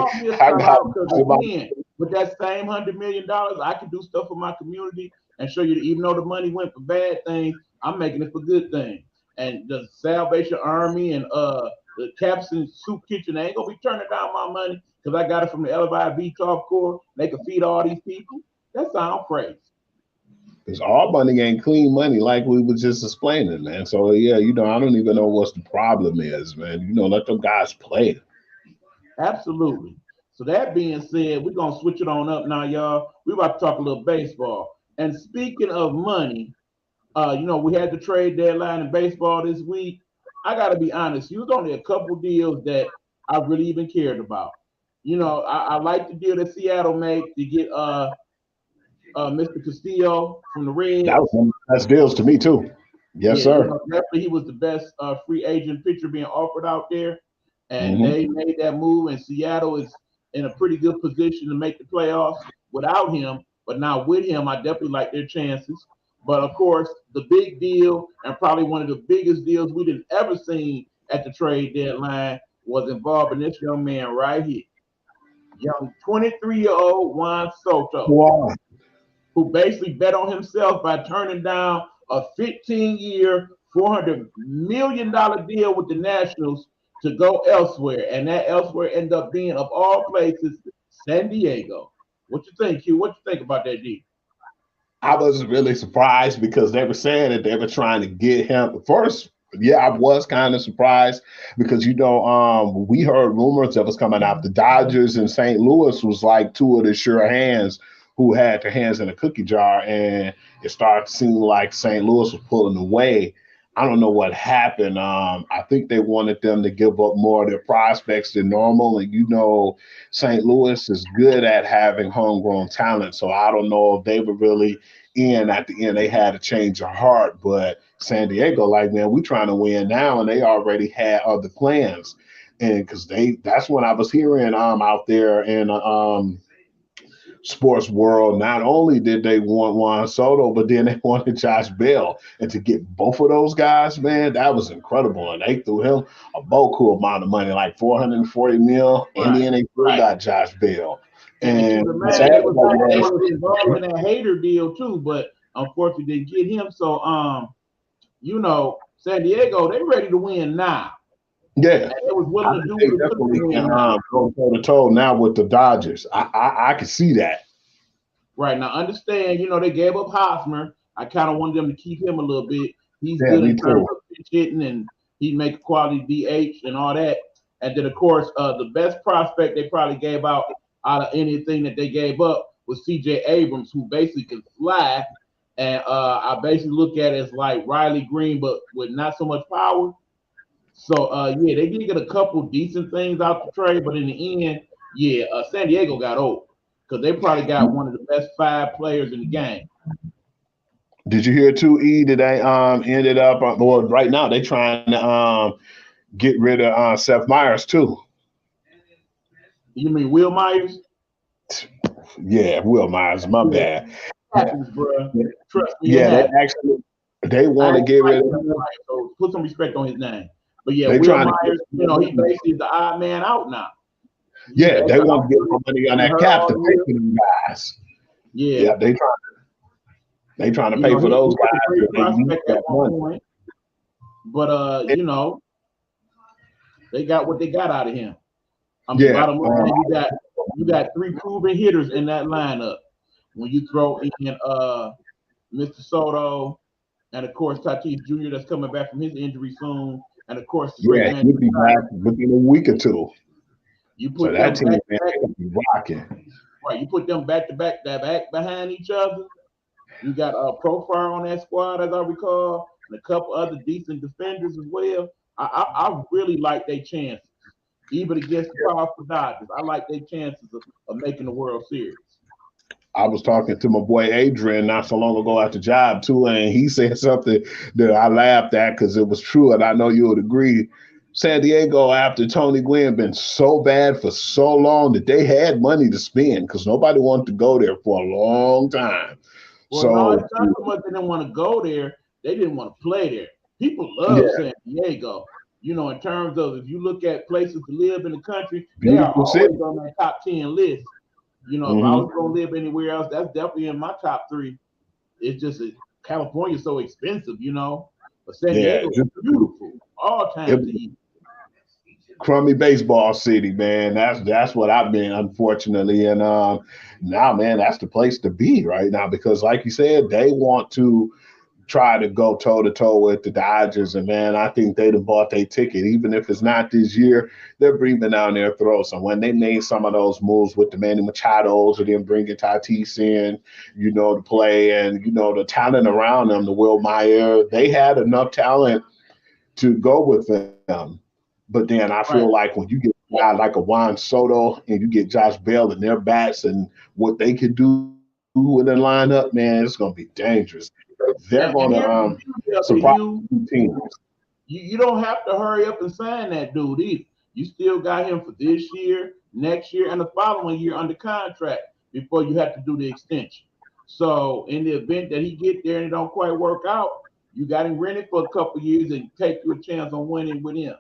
again, with that same $100 million, I can do stuff for my community and show you that even though the money went for bad things, I'm making it for good things. And the Salvation Army and the Captain Soup Kitchen, they ain't gonna be turning down my money because I got it from the Elevate Beach Off Corps. They can feed all these people. That sounds crazy. Because all money ain't clean money, like we were just explaining, man. So yeah, you know, I don't even know what's the problem is, man. You know, let them guys play. Absolutely. So that being said, we're gonna switch it on up now, y'all. We're about to talk a little baseball. And speaking of money, you know, we had the trade deadline in baseball this week. I got to be honest, there was only a couple deals that I really even cared about. You know, I like the deal that Seattle made to get Mr. Castillo from the Reds. That was one of the best deals to me too. Yes, sir. You know, definitely, he was the best free agent pitcher being offered out there, and they made that move. And Seattle is in a pretty good position to make the playoffs without him. But now with him, I definitely like their chances. But of course, the big deal and probably one of the biggest deals we didn't ever seen at the trade deadline was involving this young man right here, young 23-year-old Juan Soto, who basically bet on himself by turning down a 15-year, $400 million deal with the Nationals to go elsewhere. And that elsewhere ended up being, of all places, San Diego. What you think, Hugh? What you think about that deal? I was really surprised because they were saying that they were trying to get him first. Yeah, I was kind of surprised because, you know, we heard rumors that was coming out. The Dodgers and St. Louis was like two of the sure hands who had their hands in a cookie jar, and it started to seem like St. Louis was pulling away. I don't know what happened. I think they wanted them to give up more of their prospects than normal. And St. Louis is good at having homegrown talent. So I don't know if they were really in at the end. They had a change of heart. But San Diego, like, man, we trying to win now, and they already had other plans. And because that's when I was hearing out there in sports world, not only did they want Juan Soto, but then they wanted Josh Bell. And to get both of those guys, man, that was incredible. And they threw him a boku amount of money, like $440 million, and then they still got Josh Bell. And man, they was involved in that Hater deal too, but unfortunately they didn't get him. So San Diego, they ready to win now. Yeah, it was willing to do what it definitely can go toe to toe now with the Dodgers. I can see that. Right now, understand, they gave up Hosmer. I kind of wanted them to keep him a little bit. He's good in terms of pitch hitting, and he make quality DH and all that. And then, of course, the best prospect they probably gave out of anything that they gave up was C.J. Abrams, who basically can fly. And I basically look at it as like Riley Green, but with not so much power. So, they did get a couple decent things out the trade, but in the end, San Diego got old because they probably got one of the best 5 players in the game. Did you hear too, E, that they ended up, well, right now they trying to get rid of Seth Meyers too. You mean Will Myers? Yeah, Will Myers, my bad. Happens, bro. Trust me. Yeah, they want to get rid of him. So put some respect on his name. But yeah, Will Myers, he basically is the odd man out now. Yeah, they want to get more money on that cap to pay for them guys. Yeah, they trying to pay for those guys. At one point. But they got what they got out of him. Bottom line, you got 3 proven hitters in that lineup. When you throw in Mr. Soto, and of course Tatis Jr. that's coming back from his injury soon. And of course, he'll be back within a week or two. You put that team, be rocking. Right, you put them back behind each other. You got a Profile on that squad, as I recall, and a couple other decent defenders as well. I really like their chances, even against the powerful Dodgers. I like their chances of making the World Series. I was talking to my boy Adrian not so long ago at the job too, and he said something that I laughed at because it was true, and I know you would agree. San Diego, after Tony Gwynn, been so bad for so long that they had money to spend because nobody wanted to go there for a long time. Well, it's not so much they didn't want to go there; they didn't want to play there. People love San Diego. In terms of if you look at places to live in the country, they are always on that top 10 list. If I was going to live anywhere else, that's definitely in my top 3. It's just California's so expensive, But San Diego is beautiful all time to eat. Crummy baseball city, man. That's what I've been, unfortunately. And now, man, that's the place to be right now because, like you said, they want to try to go toe-to-toe with the Dodgers. And, man, I think they done bought their ticket. Even if it's not this year, they're breathing down their throats. And when they made some of those moves with the Manny Machados or then bringing Tatis in, to play and, the talent around them, the Will Meyer, they had enough talent to go with them. But then I feel like when you get a guy like a Juan Soto and you get Josh Bell and their bats and what they can do in the lineup, man, it's going to be dangerous. They're going to surprise teams. You don't have to hurry up and sign that dude either. You still got him for this year, next year, and the following year under contract before you have to do the extension. So in the event that he get there and it don't quite work out, you got him rented for a couple of years and take you a chance on winning with him.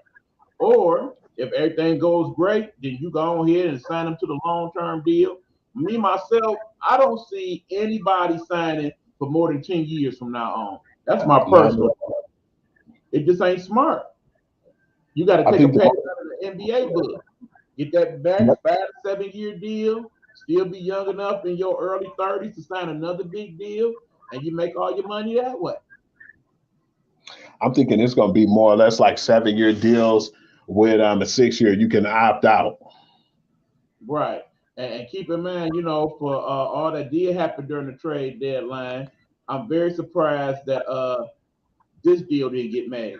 Or if everything goes great, then you go ahead and sign him to the long-term deal. Me, myself, I don't see anybody signing for more than 10 years from now on. That's my personal. It just ain't smart. You got to take a page out of the NBA book. Get that back, 5 to 7 year deal. Still be young enough in your early 30s to sign another big deal, and you make all your money that way. I'm thinking it's going to be more or less like 7-year deals with a 6 year. You can opt out. Right. And keep in mind, for all that did happen during the trade deadline, I'm very surprised that this deal didn't get made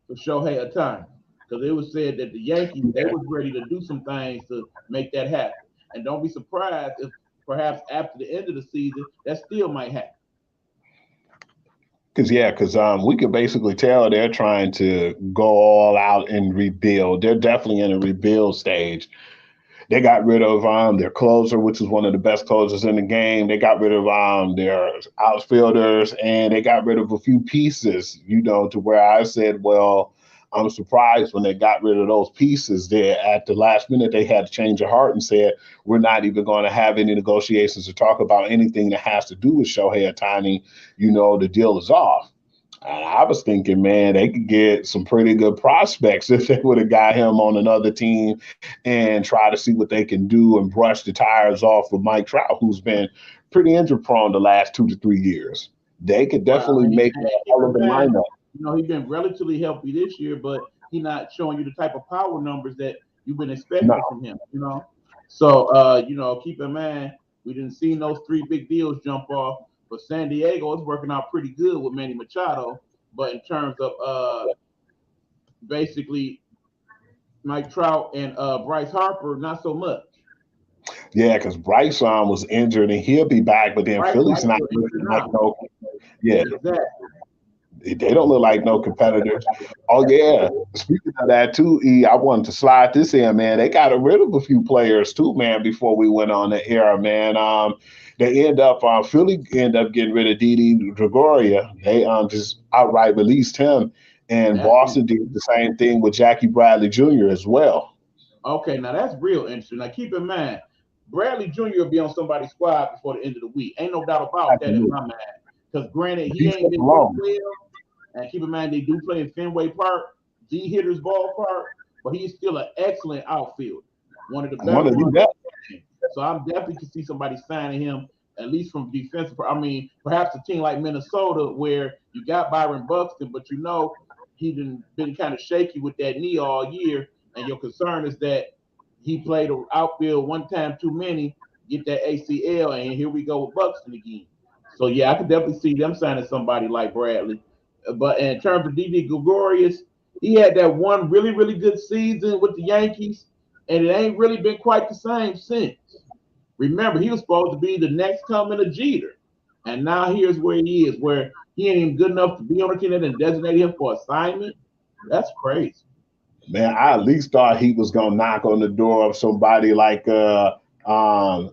for Shohei Ohtani, because it was said that the Yankees they was ready to do some things to make that happen. And don't be surprised if perhaps after the end of the season that still might happen. Because we could basically tell they're trying to go all out and rebuild. They're definitely in a rebuild stage. They got rid of their closer, which was one of the best closers in the game. They got rid of their outfielders, and they got rid of a few pieces, to where I said, well, I'm surprised when they got rid of those pieces there at the last minute. They had to change their heart and said, we're not even going to have any negotiations to talk about anything that has to do with Shohei Ohtani. The deal is off. And I was thinking, man, they could get some pretty good prospects if they would have got him on another team and try to see what they can do and brush the tires off with Mike Trout, who's been pretty injury prone the last 2 to 3 years. They could definitely make a hell of a lineup. He's been relatively healthy this year, but he's not showing you the type of power numbers that you've been expecting from him. So keep in mind we didn't see those 3 big deals jump off. But San Diego is working out pretty good with Manny Machado. But in terms of basically Mike Trout and Bryce Harper, not so much. Yeah, because Bryce was injured and he'll be back, but then Philly's not looking like no. Yeah, exactly. They don't look like no competitors. Oh yeah. Speaking of that too, E, I wanted to slide this in, man. They got rid of a few players too, man, before we went on the air, man. Philly ended up getting rid of Didi Gregoria. They just outright released him. And Boston did the same thing with Jackie Bradley Jr. as well. Okay, now that's real interesting. Now keep in mind, Bradley Jr. will be on somebody's squad before the end of the week. Ain't no doubt about that in my mind. Because granted, he ain't been well. And keep in mind, they do play in Fenway Park, D Hitters Ballpark, but he's still an excellent outfielder. One of the best. So I'm definitely to see somebody signing him, at least from defensive. I mean, perhaps a team like Minnesota where you got Byron Buxton, but he's been kind of shaky with that knee all year. And your concern is that he played the outfield one time too many, get that ACL, and here we go with Buxton again. So, yeah, I could definitely see them signing somebody like Bradley. But in terms of Didi Gregorius, he had that one really, really good season with the Yankees, and it ain't really been quite the same since. Remember, he was supposed to be the next coming of Jeter, and now here's where he is, where he ain't even good enough to be on a team and designate him for assignment. That's crazy. Man, I at least thought he was gonna knock on the door of somebody like Alfonso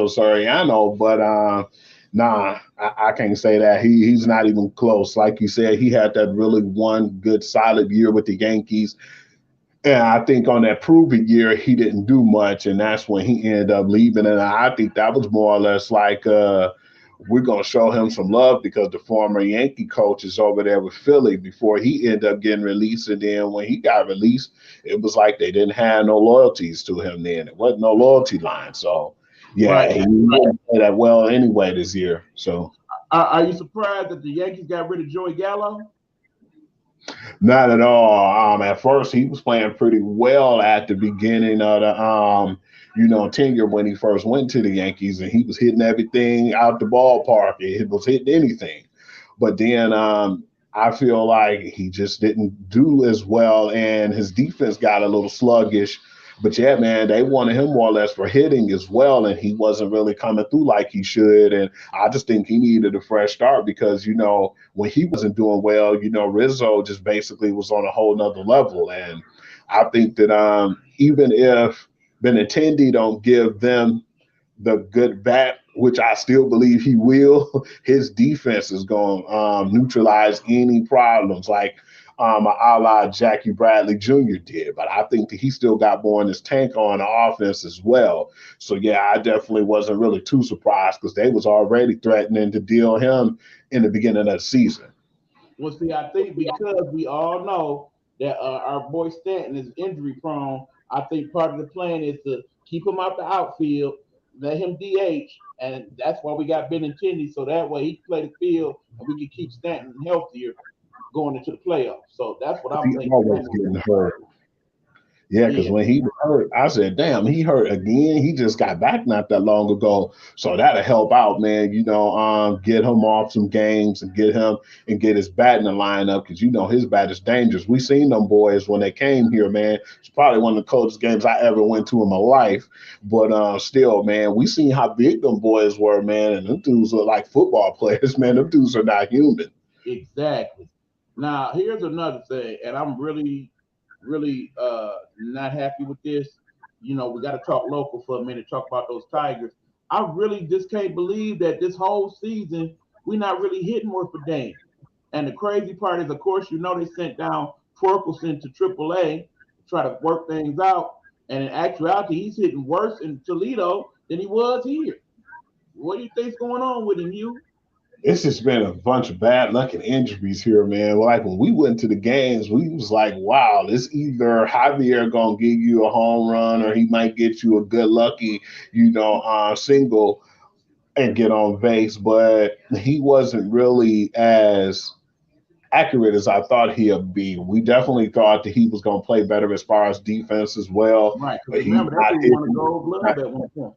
Soriano, but nah, I can't say that. He's not even close. Like you said, he had that really one good solid year with the Yankees. And I think on that proven year, he didn't do much, and that's when he ended up leaving. And I think that was more or less like we're going to show him some love because the former Yankee coach is over there with Philly before he ended up getting released. And then when he got released, it was like they didn't have no loyalties to him then. It wasn't no loyalty line. So, yeah, he didn't play that well anyway this year. So, are you surprised that the Yankees got rid of Joey Gallo? Not at all. At first, he was playing pretty well at the beginning of the tenure when he first went to the Yankees, and he was hitting everything out the ballpark. He was hitting anything. But then I feel like he just didn't do as well, and his defense got a little sluggish. But yeah, man, they wanted him more or less for hitting as well, and he wasn't really coming through like he should. And I just think he needed a fresh start because, when he wasn't doing well, Rizzo just basically was on a whole nother level. And I think that even if Benintendi don't give them the good bat, which I still believe he will, his defense is going to neutralize any problems like a la Jackie Bradley Jr. did. But I think that he still got more in his tank on the offense as well. So, yeah, I definitely wasn't really too surprised because they was already threatening to deal him in the beginning of the season. Well, see, I think because we all know that our boy Stanton is injury prone, I think part of the plan is to keep him out the outfield, let him DH, and that's why we got Benintendi, so that way he can play the field and we can keep Stanton healthier going into the playoffs. So that's what I'm thinking. Always getting hurt. Yeah, because when he hurt, I said, damn, he hurt again. He just got back not that long ago. So that'll help out, man. Get him off some games and get his bat in the lineup because his bat is dangerous. We seen them boys when they came here, man. It's probably one of the coldest games I ever went to in my life. But still, man, we seen how big them boys were, man. And them dudes are like football players, man. Them dudes are not human. Exactly. Now, here's another thing, and I'm really not happy with this. We got to talk local for a minute, talk about those Tigers. I really just can't believe that this whole season we're not really hitting worth a damn. And the crazy part is, of course, they sent down Torkelson to AAA to try to work things out. And in actuality, he's hitting worse in Toledo than he was here. What do you think's going on with him, Hugh? It's just been a bunch of bad luck and injuries here, man. Like when we went to the games, we was like, wow, this either Javier gonna give you a home run or he might get you a good lucky, single and get on base. But he wasn't really as accurate as I thought he'd be. We definitely thought that he was gonna play better as far as defense as well. Right. But remember, that's who won a gold glove at one point.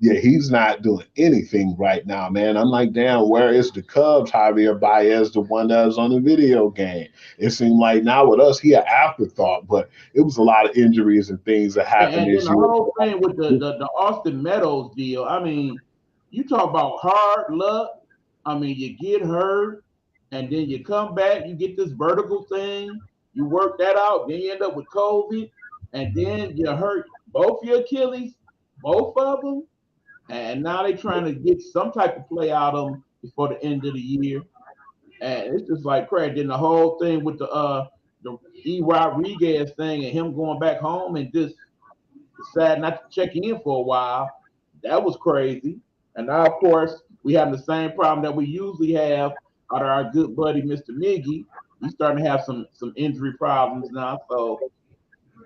Yeah, he's not doing anything right now, man. I'm like, damn, where is the Cubs Javier Baez, the one that was on the video game? It seemed like now with us, he an afterthought, but it was a lot of injuries and things that happened this year. And the whole thing with the Austin Meadows deal, I mean, you talk about hard luck. I mean, you get hurt, and then you come back, you get this vertical thing, you work that out, then you end up with COVID, and then you hurt both your Achilles, both of them. And now they're trying to get some type of play out of them before the end of the year. And it's just like crazy. Then the whole thing with the E. Rodriguez thing and him going back home and just decided not to check in for a while. That was crazy. And now, of course, we have the same problem that we usually have out of our good buddy, Mr. Miggy. He's starting to have some injury problems now. So,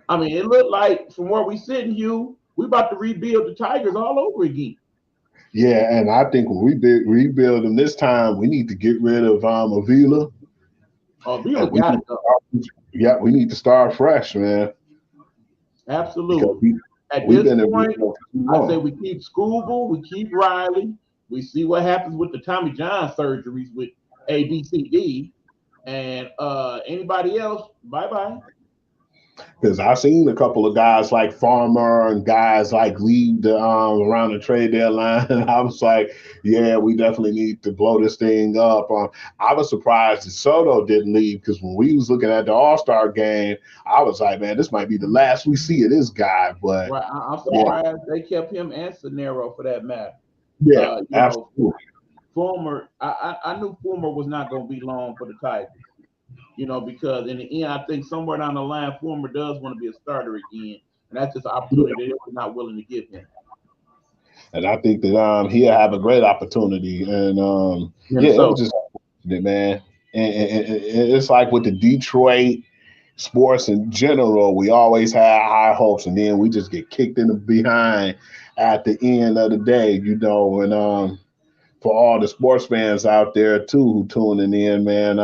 I mean, it looked like from where we sitting, Hugh, we about to rebuild the Tigers all over again. Yeah, and I think when we rebuild them this time, we need to get rid of Avila. Avila got it. Yeah, we need to start fresh, man. Absolutely. At this point, I say we keep Scooble, we keep Riley. We see what happens with the Tommy John surgeries with ABCD. And anybody else, bye-bye. Because I've seen a couple of guys like Farmer and guys like leave around the trade deadline. And I was like, yeah, we definitely need to blow this thing up. I was surprised that Soto didn't leave because when we was looking at the All-Star game, I was like, man, this might be the last we see of this guy. But right, I'm surprised they kept him and Scenario for that matter. Yeah, absolutely. Fulmer, I knew Fulmer was not going to be long for the Tigers. Because in the end, I think somewhere down the line, Fulmer does want to be a starter again. And that's just an opportunity they're not willing to give him. And I think that he'll have a great opportunity. And it was just, man. And it's like with the Detroit sports in general, we always had high hopes, and then we just get kicked in the behind at the end of the day, and for all the sports fans out there too who tuning in, man,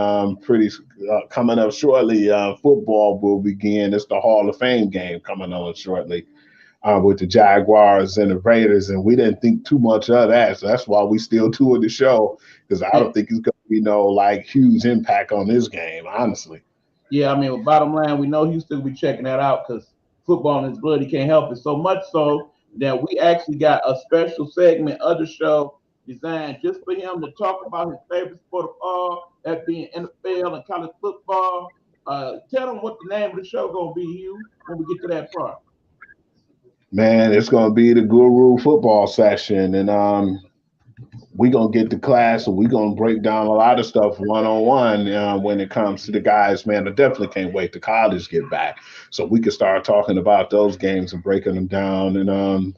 coming up shortly, football will begin. It's the Hall of Fame game coming on shortly with the Jaguars and the Raiders, and we didn't think too much of that, so that's why we still doing the show, because I don't think it's going to be huge impact on this game, honestly. Yeah, I mean, bottom line, we know Houston will be checking that out because football in his blood, he can't help it. So much so that we actually got a special segment of the show designed just for him to talk about his favorite sport of all, that being NFL and college football. Tell them what the name of the show going to be, Hugh, when we get to that part. Man, it's going to be the Guru Football Session, and we're going to get to class, and we're going to break down a lot of stuff one-on-one when it comes to the guys, man. I definitely can't wait till college get back so we can start talking about those games and breaking them down. And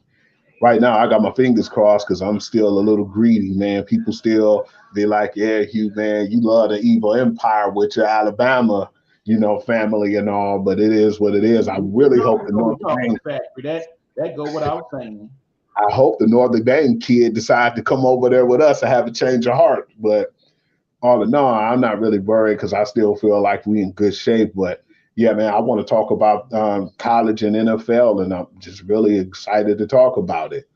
right now, I got my fingers crossed because I'm still a little greedy, man. People still be like, yeah, Hugh, man, you love the evil empire with your Alabama, family and all, but it is what it is. I really hope the Notre Dame factory. That go without saying. I hope the Notre Dame kid decide to come over there with us and have a change of heart. But all in all, I'm not really worried because I still feel like we in good shape. But yeah, man, I want to talk about college and NFL, and I'm just really excited to talk about it.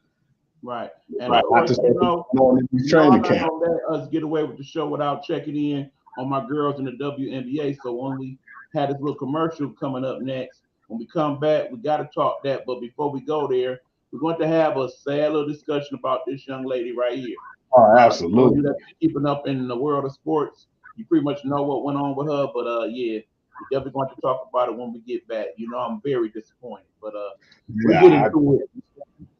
Right. And Right. of Not course, to say what's going on in these I'm training not camp. gonna let us get away with the show without checking in on my girls in the WNBA. So when we had this little commercial coming up next, when we come back, we got to talk that. But before we go there, we're going to have a sad little discussion about this young lady right here. Oh, For you absolutely. that's keeping up in the world of sports, you pretty much know what went on with her. But yeah, we're definitely going to talk about it when we get back. I'm very disappointed. But we'll get Yeah, into it.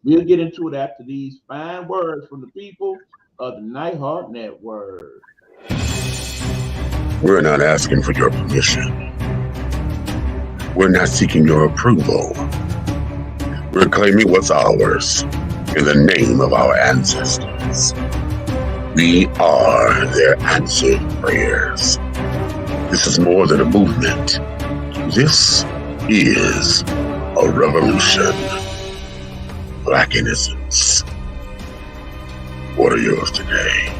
We'll get into it after these fine words from the people of the Nighthawk Network. We're not asking for your permission. We're not seeking your approval. We're claiming what's ours in the name of our ancestors. We are their answered prayers. This is more than a movement. This is a revolution. Black innocence. What are yours today?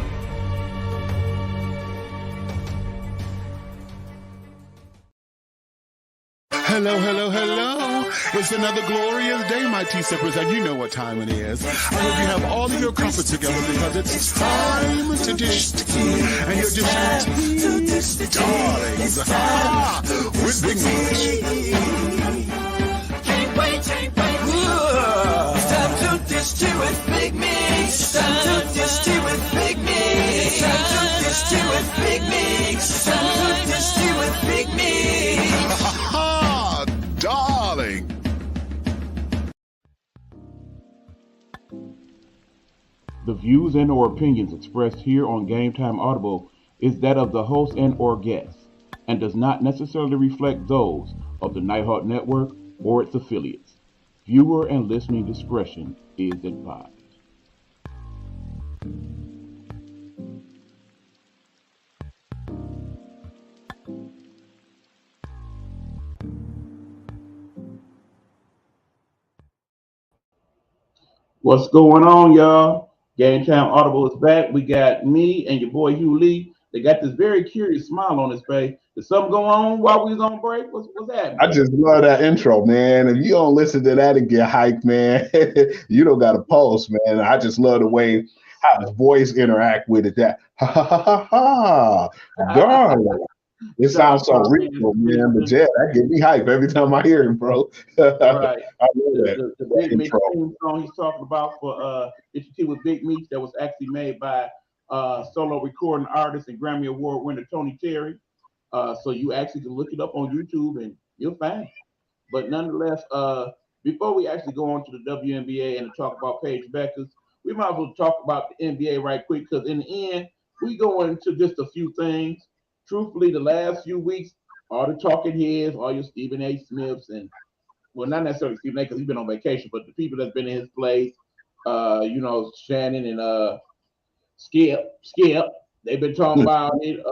Hello, hello, hello. It's another glorious day, my T-Sippers, and you know what time it is. I hope you have all of your comfort together because it's time to dish tea. And you're dishing tea, darlings, with Big Meat. Can't wait. It's time to dish tea with Big Meat. It's time to dish tea with Big Meat. It's time to dish tea with Big Meat. It's time to dish tea with Big Meat. Darling. The views and or opinions expressed here on Gametime Audible is that of the host and or guests, and does not necessarily reflect those of the Nighthawk Network or its affiliates. Viewer and listening discretion is advised. What's going on, y'all? Game Time Audible is back. We got me and your boy Hugh Lee. They got this very curious smile on his face. Did something go on while we was on break? What's happening? I just love that intro, man. If you don't listen to that and get hyped, man, you don't got a pulse, man. I just love the way how his voice interact with it. That ha ha ha ha ha, darling. It sounds so real, man. But yeah, that get me hype every time I hear it, bro. Right. I love that. The Big Meat theme song he's talking about for Issue with Big Meats that was actually made by solo recording artist and Grammy Award winner Tony Terry. So you actually can look it up on YouTube and you'll find it. But nonetheless, before we actually go on to the WNBA and to talk about Paige Beckers, we might as well talk about the NBA right quick because in the end, we go into just a few things. Truthfully, the last few weeks, all the talking heads, all your Stephen A. Smiths, and well, not necessarily Stephen A. because he's been on vacation, but the people that's been in his place, Shannon and Skip, they've been talking about it.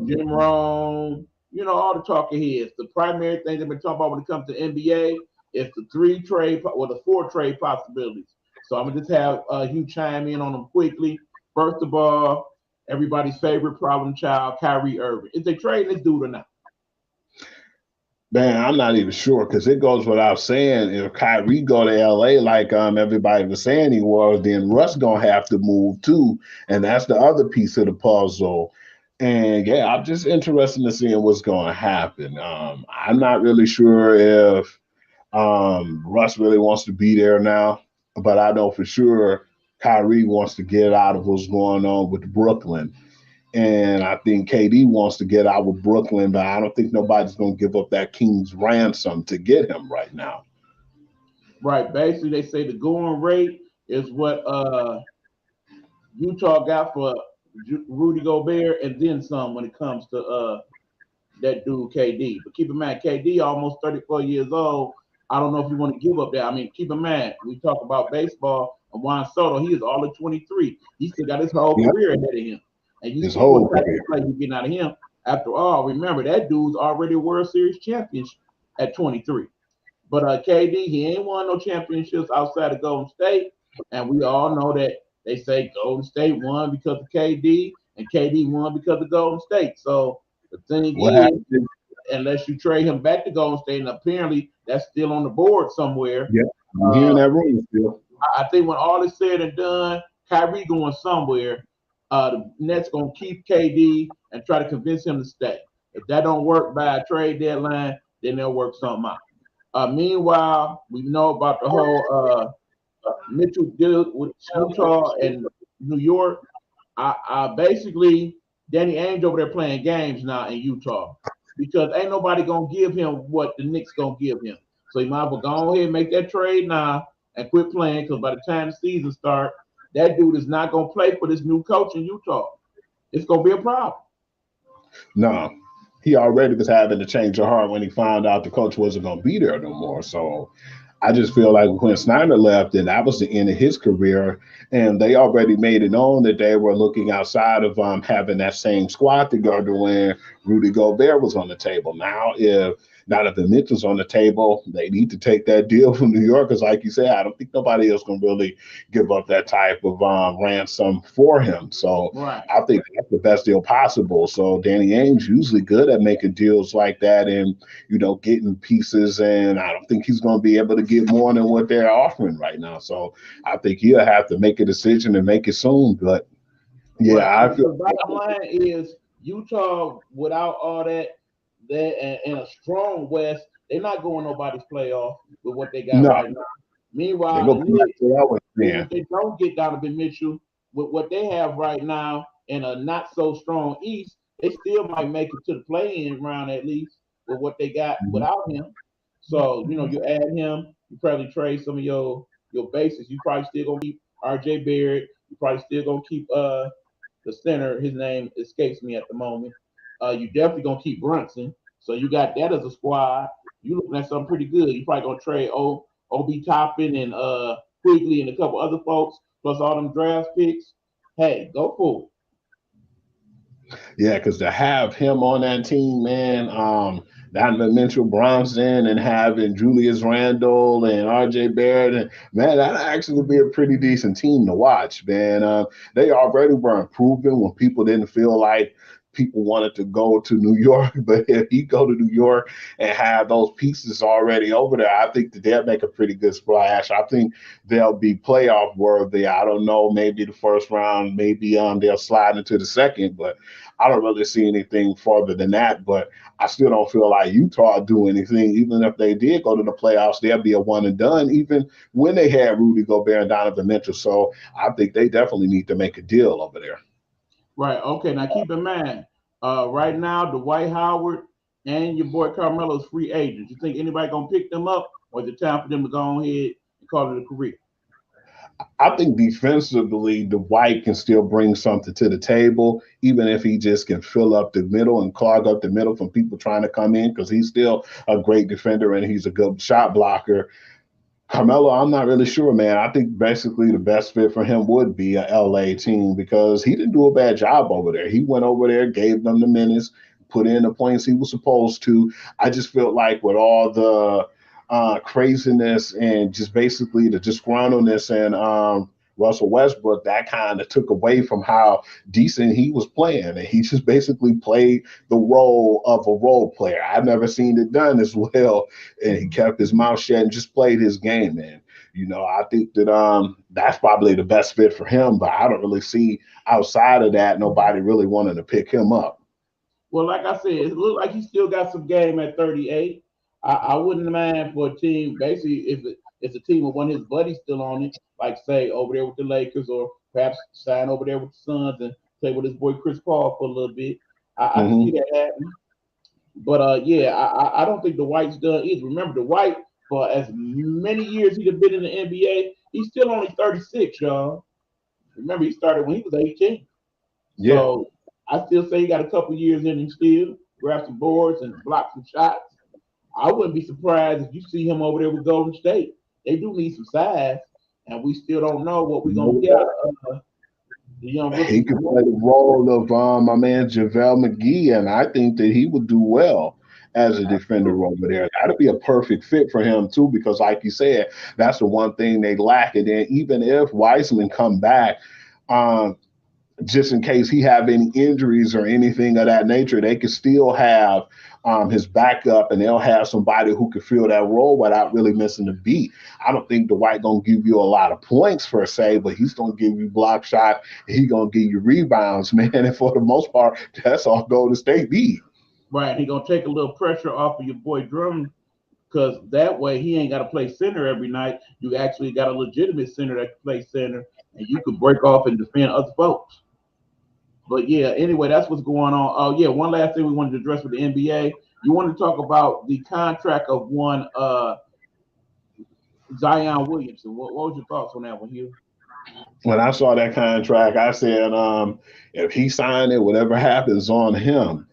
Jim Rohn, all the talking heads. The primary thing they've been talking about when it comes to NBA is the 4 trade possibilities. So I'm gonna just have Hugh chime in on them quickly. First of all, everybody's favorite problem child, Kyrie Irving. Is they trading this dude or not? Man, I'm not even sure because it goes without saying. If Kyrie go to LA like everybody was saying he was, then Russ gonna have to move too, and that's the other piece of the puzzle. And yeah, I'm just interested in seeing what's going to happen. I'm not really sure if Russ really wants to be there now, but I know for sure Kyrie wants to get out of what's going on with Brooklyn. And I think KD wants to get out with Brooklyn, but I don't think nobody's going to give up that king's ransom to get him right now. Right. Basically, they say the going rate is what Utah got for Rudy Gobert and then some when it comes to that dude KD. But keep in mind, KD almost 34 years old. I don't know if you want to give up that. I mean, keep in mind, we talk about baseball and Juan Soto. He is all at 23. He still got his whole career ahead of him. And you see what type of play you getting out of him. After all, remember that dude's already a World Series champion at 23. But KD, he ain't won no championships outside of Golden State. And we all know that they say Golden State won because of KD, and KD won because of Golden State. So the thing unless you trade him back to Golden State, and apparently that's still on the board somewhere. Yeah, I'm hearing that room still. I think when all is said and done, Kyrie going somewhere. The Nets gonna keep KD and try to convince him to stay. If that don't work by a trade deadline, then they'll work something out. Meanwhile, we know about the whole Mitchell deal with Utah and New York. I basically Danny Ainge over there playing games now in Utah because ain't nobody gonna give him what the Knicks gonna give him. So he might as well go ahead and make that trade now and quit playing because by the time the season starts, that dude is not gonna play for this new coach in Utah. It's gonna be a problem. No, he already was having to change of heart when he found out the coach wasn't going to be there no more. So I just feel like when Snyder left, and that was the end of his career, and they already made it known that they were looking outside of having that same squad together when Rudy Gobert was on the table. Now that the Mitchell's on the table, they need to take that deal from New York because, like you said, I don't think nobody else can really give up that type of ransom for him. So right. I think that's the best deal possible. So Danny Ainge usually good at making deals like that and, getting pieces. And I don't think he's going to be able to get more than what they're offering right now. So I think he'll have to make a decision and make it soon. But yeah, right. I feel the bottom line is Utah without all that and a strong West, they're not going nobody's playoff with what they got right now. Meanwhile, if they don't get Donovan Mitchell with what they have right now in a not so strong East, they still might make it to the play-in round at least with what they got without him. So you add him, you probably trade some of your bases. You probably still gonna keep R.J. Barrett. You probably still gonna keep the center. His name escapes me at the moment. You definitely gonna keep Brunson, so you got that as a squad. You looking at something pretty good. You probably gonna trade Obi Toppin and Quigley and a couple other folks plus all them draft picks. Hey, go for it. Yeah, because to have him on that team, man, Donovan Mitchell, Bronson, and having Julius Randle and R.J. Barrett, and man, that actually would be a pretty decent team to watch, man. They already were improving when people didn't feel like people wanted to go to New York, but if you go to New York and have those pieces already over there, I think that they'll make a pretty good splash. I think they'll be playoff worthy. I don't know, maybe the first round, maybe they'll slide into the second, but I don't really see anything further than that. But I still don't feel like Utah do anything. Even if they did go to the playoffs, they'll be a one and done, even when they had Rudy Gobert and Donovan Mitchell. So I think they definitely need to make a deal over there. Right. Okay. Now keep in mind, right now, Dwight Howard and your boy Carmelo's free agents. You think anybody gonna pick them up, or is it time for them to go ahead and call it a career? I think defensively, Dwight can still bring something to the table, even if he just can fill up the middle and clog up the middle from people trying to come in, because he's still a great defender and he's a good shot blocker. Carmelo, I'm not really sure, man. I think basically the best fit for him would be a LA team because he didn't do a bad job over there. He went over there, gave them the minutes, put in the points he was supposed to. I just feel like with all the craziness and just basically the disgruntledness and Russell Westbrook, that kind of took away from how decent he was playing. And he just basically played the role of a role player. I've never seen it done as well. And he kept his mouth shut and just played his game. And, I think that that's probably the best fit for him. But I don't really see outside of that, nobody really wanting to pick him up. Well, like I said, it looks like he still got some game at 38. I wouldn't mind for a team, basically, if it's a team with one of his buddies still on it, like say over there with the Lakers, or perhaps sign over there with the Suns and play with his boy Chris Paul for a little bit. I can see that happening. But I don't think Dwight's done either. Remember, Dwight, for as many years he'd have been in the NBA, he's still only 36, y'all. Remember, he started when he was 18. Yeah. So I still say he got a couple years in him still, grab some boards and block some shots. I wouldn't be surprised if you see him over there with Golden State. They do need some size, and we still don't know what we're going to get out of the young rookie. He could play the role of my man JaVale McGee, and I think that he would do well as a defender over there. That'd be a perfect fit for him, too, because like you said, that's the one thing they lack. And then even if Wiseman come back, just in case he have any injuries or anything of that nature, they could still have his backup, and they'll have somebody who could fill that role without really missing the beat. I don't think Dwight gonna give you a lot of points per se, but he's gonna give you block shot. He gonna give you rebounds, man. And for the most part, that's all Golden State need. Right, he gonna take a little pressure off of your boy Drummond, because that way he ain't got to play center every night. You actually got a legitimate center that can play center, and you could break off and defend other folks. But yeah, anyway, that's what's going on. Oh yeah, one last thing we wanted to address with the NBA. You want to talk about the contract of one Zion Williamson. What was your thoughts on that one, Hugh? When I saw that contract, I said, if he signed it, whatever happens on him.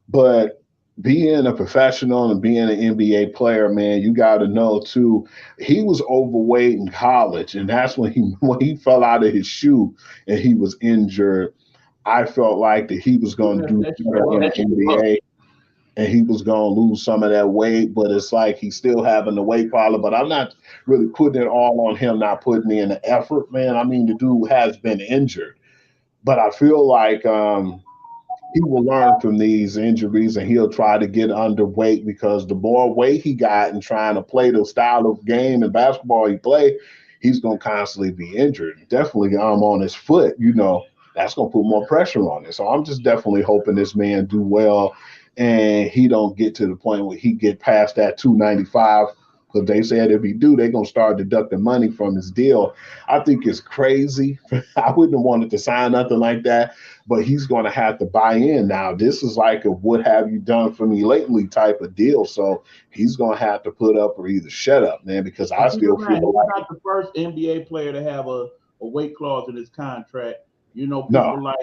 But being a professional and being an NBA player, man, you got to know too. He was overweight in college, and that's when he fell out of his shoe and he was injured. I felt like that he was going to do better in the NBA, and he was going to lose some of that weight. But it's like he's still having the weight problem. But I'm not really putting it all on him, not putting in the effort, man. I mean, the dude has been injured, but I feel like he will learn from these injuries, and he'll try to get underweight, because the more weight he got and trying to play the style of game and basketball he play, he's going to constantly be injured. Definitely on his foot, that's going to put more pressure on it. So I'm just definitely hoping this man do well and he don't get to the point where he get past that 295, because they said if he do, they're going to start deducting money from his deal. I think it's crazy. I wouldn't have wanted to sign nothing like that, but he's going to have to buy in now. This is like a what have you done for me lately type of deal. So he's going to have to put up or either shut up, man, because I still feel he's not the first NBA player to have a weight clause in his contract. People like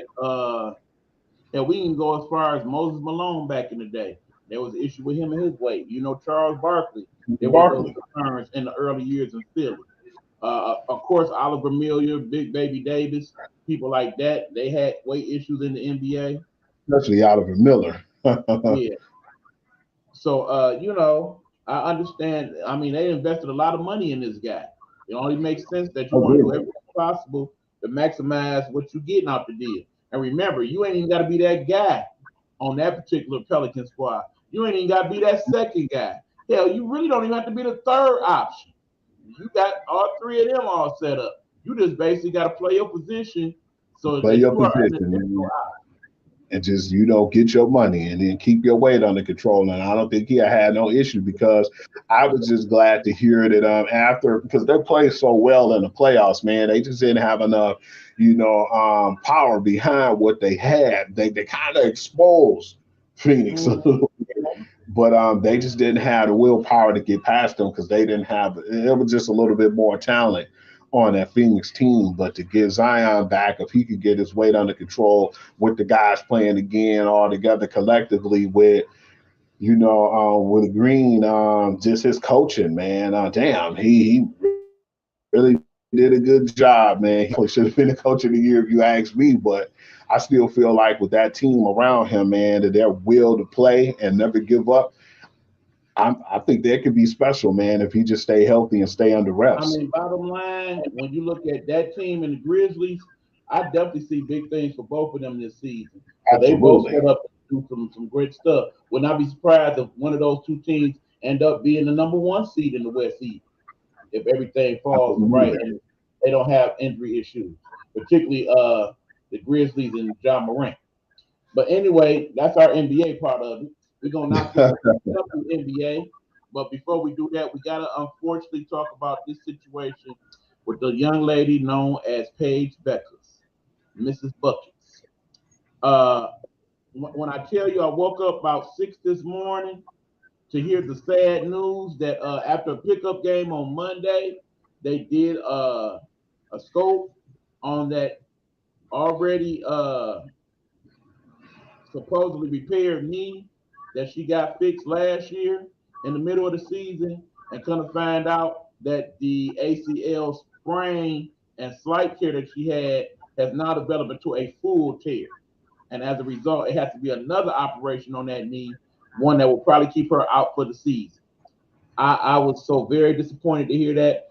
and we can go as far as Moses Malone back in the day. There was an issue with him and his weight. Charles Barkley. There were concerns in the early years in Philly. Of course, Oliver Miller, Big Baby Davis, people like that, they had weight issues in the NBA. Especially Oliver Miller. Yeah. So, I understand. I mean, they invested a lot of money in this guy. It only makes sense that you want to do everything possible to maximize what you're getting out the deal. And remember, you ain't even got to be that guy on that particular Pelican squad. You ain't even got to be that second guy. Hell, you really don't even have to be the third option. You got all three of them all set up. You just basically got to play your position. So play your position and just get your money and then keep your weight under control. And I don't think he had no issue, because I was just glad to hear that after, because they played so well in the playoffs, man, they just didn't have enough power behind what they had. They kind of exposed Phoenix a little bit, but they just didn't have the willpower to get past them, because they didn't have it. Was just a little bit more talent on that Phoenix team. But to get Zion back, if he could get his weight under control with the guys playing again all together collectively with with Green, just his coaching, man, damn, he really did a good job, man. He should have been the coach of the year if you ask me, but I still feel like with that team around him, man, that their will to play and never give up, I think that could be special, man, if he just stay healthy and stay under reps. I mean, bottom line, when you look at that team and the Grizzlies, I definitely see big things for both of them this season. So they both set up to do some great stuff. Would not be surprised if one of those two teams end up being the number one seed in the West East, if everything falls right and they don't have injury issues, particularly the Grizzlies and Ja Morant. But anyway, that's our NBA part of it. We're gonna knock this up to NBA. But before we do that, we gotta unfortunately talk about this situation with the young lady known as Paige Beckers, Mrs. Buckets. When I tell you, I woke up about 6 this morning to hear the sad news that after a pickup game on Monday, they did a scope on that already supposedly repaired knee that she got fixed last year in the middle of the season, and kind of find out that the ACL sprain and slight tear that she had has now developed into a full tear. And as a result, it has to be another operation on that knee, one that will probably keep her out for the season. I was so very disappointed to hear that.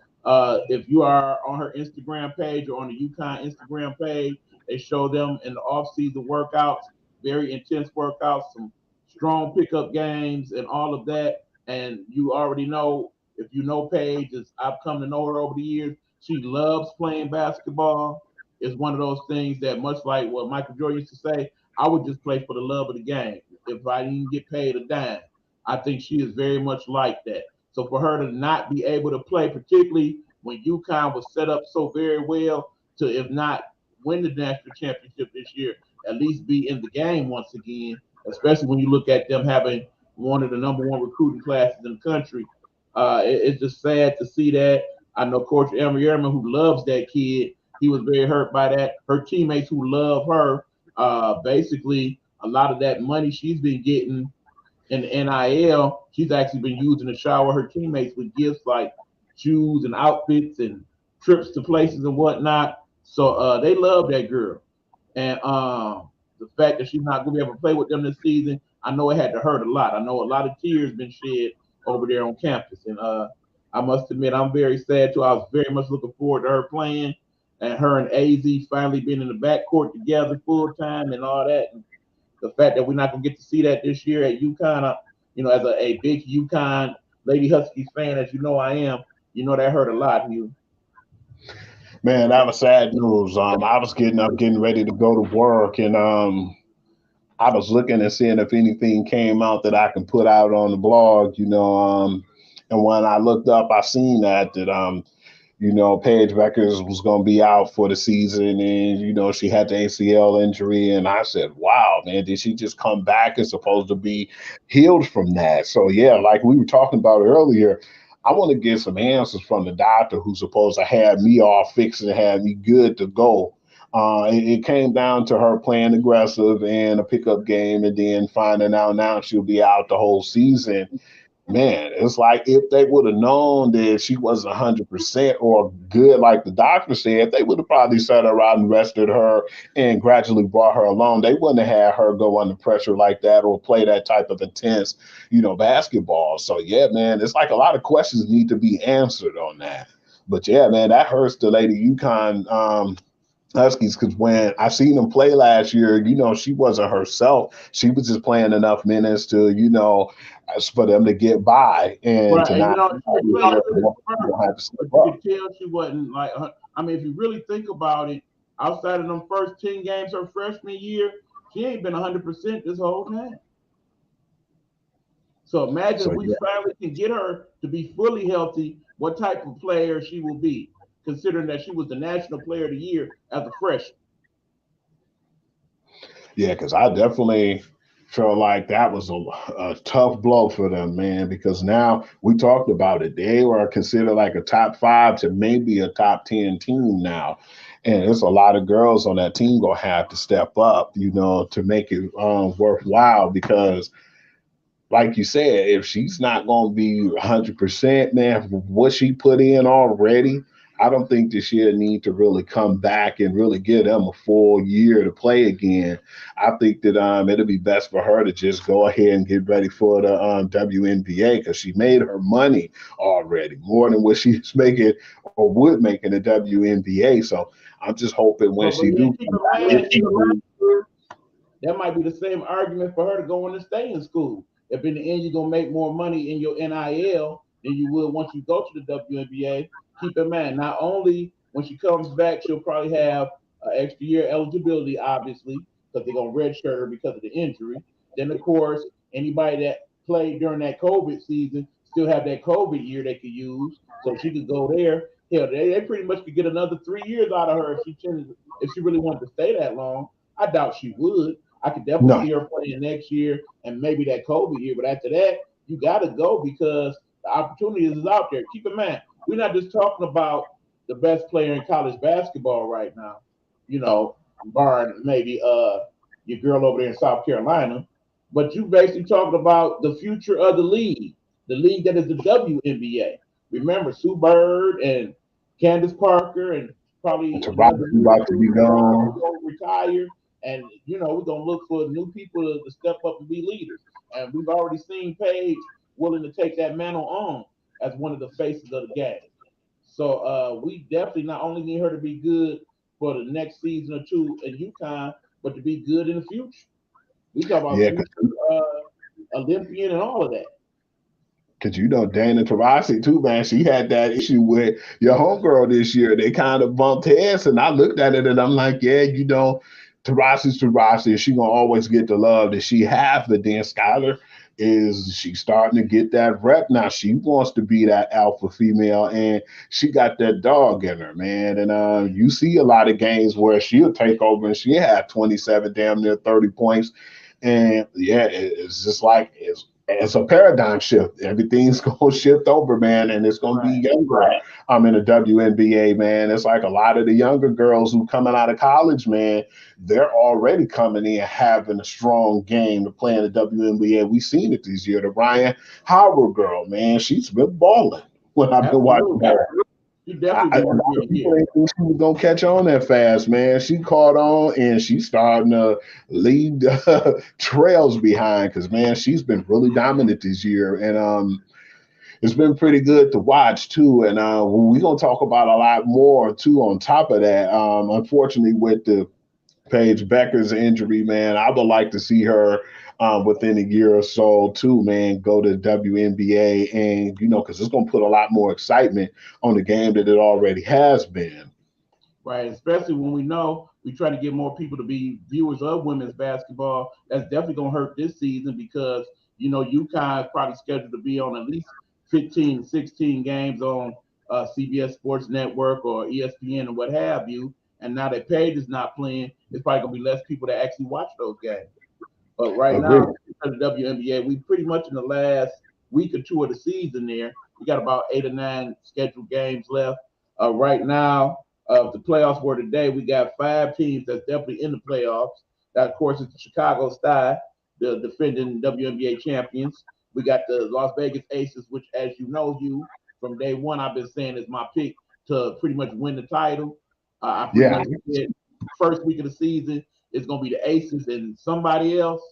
If you are on her Instagram page or on the UConn Instagram page, They show them in the off-season workouts, very intense workouts, some strong pickup games, and all of that. And you already know, if you know Paige, as I've come to know her over the years, she loves playing basketball. It's one of those things that, much like what Michael Jordan used to say, I would just play for the love of the game if I didn't get paid a dime. I think she is very much like that. So for her to not be able to play, particularly when UConn was set up so very well to, if not win the national championship this year, at least be in the game once again, especially when you look at them having one of the number one recruiting classes in the country. It's just sad to see that. I know Coach Emory Ehrman, who loves that kid, he was very hurt by that. Her teammates who love her, basically, a lot of that money she's been getting in the NIL, she's actually been using to shower her teammates with gifts like shoes and outfits and trips to places and whatnot. So they love that girl. And the fact that she's not going to be able to play with them this season, I know it had to hurt a lot. I know a lot of tears been shed over there on campus. And I must admit, I'm very sad too. I was very much looking forward to her playing and her and AZ finally being in the backcourt together full time and all that. And the fact that we're not going to get to see that this year at UConn, as a big UConn Lady Huskies fan, as you know I am, that hurt a lot, Hugh. Man, that was sad news. I was getting up, getting ready to go to work, and I was looking and seeing if anything came out that I can put out on the blog, and when I looked up, I seen that Paige Beckers was going to be out for the season, and she had the ACL injury, and I said, wow, man, did she just come back and supposed to be healed from that? So yeah, like we were talking about earlier, I want to get some answers from the doctor who's supposed to have me all fixed and have me good to go. It came down to her playing aggressive and a pickup game, and then finding out now she'll be out the whole season. Man, it's like if they would have known that she wasn't 100% or good, like the doctor said, they would have probably set her out and rested her and gradually brought her along. They wouldn't have had her go under pressure like that or play that type of intense, basketball. So, yeah, man, it's like a lot of questions need to be answered on that. But, yeah, man, that hurts the Lady UConn Huskies, because when I seen them play last year, she wasn't herself. She was just playing enough minutes to, for them to get by and right. to not. You could tell she wasn't like. If you really think about it, outside of them first 10 games her freshman year, she ain't been 100% this whole time. So imagine if we finally can get her to be fully healthy, what type of player she will be, considering that she was the National Player of the Year as a freshman. Yeah, because I definitely felt like that was a tough blow for them, man, because now we talked about it. They were considered like a top 5 to maybe a top 10 team now. And there's a lot of girls on that team going to have to step up, to make it worthwhile, because like you said, if she's not going to be 100%, man, what she put in already, I don't think that she'll need to really come back and really give them a full year to play again. I think that it'll be best for her to just go ahead and get ready for the WNBA, because she made her money already, more than what she's making or would make in the WNBA. So I'm just hoping when she do come back, that might be the same argument for her to go in and stay in school. If in the end you're gonna make more money in your NIL than you will once you go to the WNBA, keep in mind, not only when she comes back, she'll probably have an extra year eligibility, obviously, because they're gonna redshirt her because of the injury. Then of course, anybody that played during that COVID season still have that COVID year they could use, so she could go there. Hell, they pretty much could get another 3 years out of her if she really wanted to stay that long. I doubt she would. I could definitely see her playing next year and maybe that COVID year. But after that, you got to go because the opportunity is out there. Keep in mind, we're not just talking about the best player in college basketball right now, barring maybe your girl over there in South Carolina. But you basically talking about the future of the league that is the WNBA. Remember, Sue Bird and Candace Parker and probably about to be gone. Retire. And we're gonna look for new people to step up and be leaders. And we've already seen Paige willing to take that mantle on as one of the faces of the game. So we definitely not only need her to be good for the next season or two in UConn, but to be good in the future. We talk about Yeah, future Olympian and all of that. because Dana Taurasi too, man. She had that issue with your homegirl this year. They kind of bumped heads, and I looked at it and I'm like, yeah, Taurasi's Taurasi. She gonna always get the love that she has. But then Skylar is she starting to get that rep now. She wants to be that alpha female, and she got that dog in her, man. And you see a lot of games where she'll take over and she had 27, damn near 30 points. And yeah, it's just like it's a paradigm shift. Everything's gonna shift over, man, and it's gonna be younger. I'm in the WNBA, man. It's like a lot of the younger girls who coming out of college, man, they're already coming in having a strong game to play in the WNBA. We seen it this year. The Ryan Howard girl, man, she's been balling when I've been watching her. She definitely A lot of people didn't think she was gonna catch on that fast, man. She caught on and she's starting to lead trails behind because, man, she's been really dominant this year, and it's been pretty good to watch too. And we're gonna talk about a lot more too. On top of that, unfortunately, with the Paige Becker's injury, man, I would like to see her within a year or so too, man, go to WNBA, and because it's going to put a lot more excitement on the game that it already has been. Right, especially when we know we try to get more people to be viewers of women's basketball. That's definitely going to hurt this season because UConn is probably scheduled to be on at least 15, 16 games on CBS Sports Network or ESPN or what have you. And now that Paige is not playing, it's probably going to be less people that actually watch those games. But right now, for the WNBA, we pretty much in the last week or two of the season there, we got about 8 or 9 scheduled games left. Right now, the playoffs were today. We got 5 teams that's definitely in the playoffs. That, of course, is the Chicago Sky, the defending WNBA champions. We got the Las Vegas Aces, which, as you know, from day one, I've been saying is my pick to pretty much win the title. I pretty much said first week of the season it's going to be the Aces and somebody else.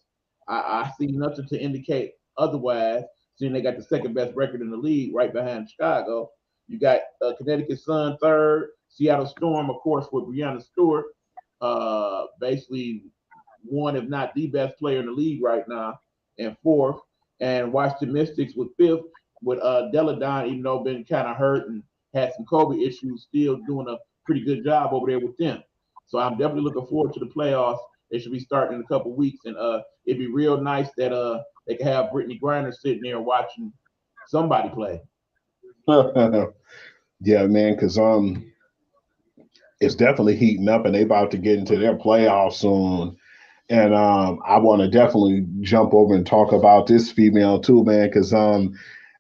I see nothing to indicate otherwise. Seeing they got the second best record in the league, right behind Chicago. You got Connecticut Sun third, Seattle Storm, of course, with Breanna Stewart, basically one, if not the best player in the league right now, and fourth, and Washington Mystics with fifth, with Deladon, even though been kind of hurt and had some COVID issues, still doing a pretty good job over there with them. So I'm definitely looking forward to the playoffs. They should be starting in a couple weeks, and it'd be real nice that they can have Brittany Griner sitting there watching somebody play. Yeah, man, because it's definitely heating up, and they about to get into their playoffs soon. And I want to definitely jump over and talk about this female too, man, because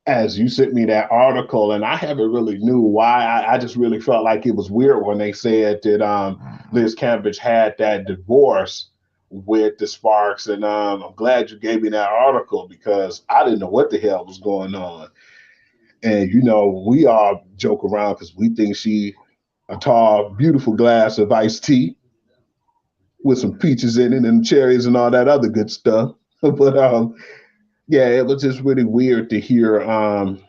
as you sent me that article, and I haven't really knew why. I just really felt like it was weird when they said that Liz Cambridge had that divorce with the Sparks, and I'm glad you gave me that article because I didn't know what the hell was going on. And we all joke around because we think she a tall, beautiful glass of iced tea with some peaches in it and cherries and all that other good stuff. But yeah, it was just really weird to hear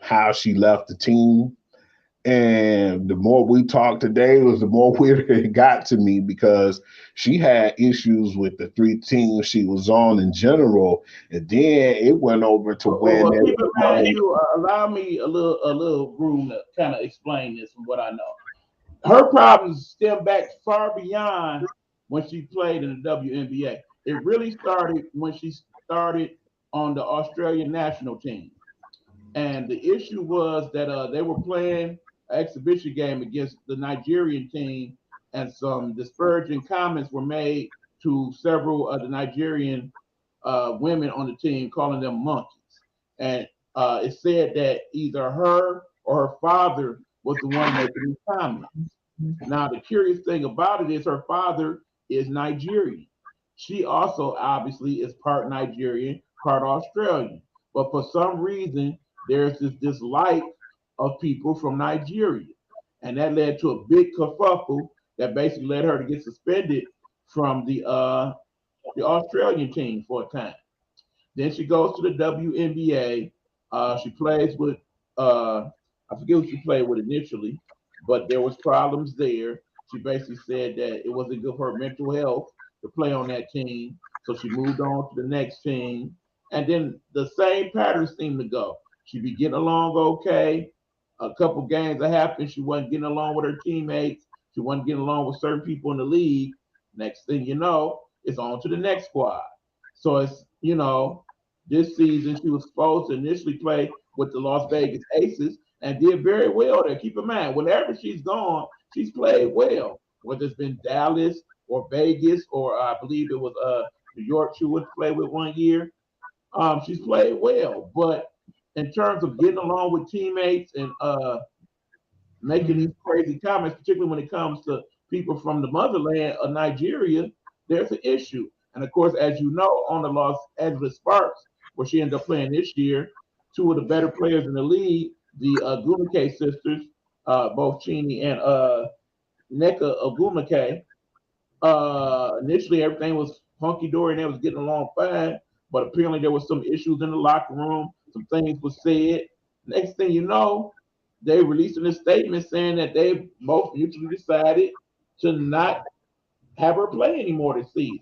how she left the team. And the more we talked today, was the more weirder it got to me because she had issues with the 3 teams she was on in general, and then it went over to when. Keep in mind, allow me a little room to kind of explain this from what I know. Her problems stem back far beyond when she played in the WNBA. It really started when she started on the Australian national team. And the issue was that they were playing an exhibition game against the Nigerian team, and some disparaging comments were made to several of the Nigerian women on the team, calling them monkeys. And it said that either her or her father was the one making these comments. Now, the curious thing about it is her father is Nigerian. She also obviously is part Nigerian, part Australian. But for some reason, there's this dislike of people from Nigeria. And that led to a big kerfuffle that basically led her to get suspended from the Australian team for a time. Then she goes to the WNBA. She plays with, I forget who she played with initially, but there was problems there. she basically said that it wasn't good for her mental health to play on that team. So she moved on to the next team. And then the same pattern seemed to go. She'd be getting along okay. A couple games that happened, she wasn't getting along with her teammates. She wasn't getting along with certain people in the league. Next thing you know, it's on to the next squad. So it's, this season she was supposed to initially play with the Las Vegas Aces and did very well there. Keep in mind, whenever she's gone, she's played well. Whether it's been Dallas or Vegas or I believe it was New York she would play with one year. She's played well, but in terms of getting along with teammates and making these crazy comments, particularly when it comes to people from the motherland of Nigeria, there's an issue. And of course, as you know, on the Los Angeles Sparks, where she ended up playing this year, two of the better players in the league, the Ogumake sisters, both Chini and Neka Ogumake, initially everything was hunky dory and they was getting along fine, but apparently there was some issues in the locker room. Some things were said. Next thing you know, they releasing a statement saying that they both mutually decided to not have her play anymore this season,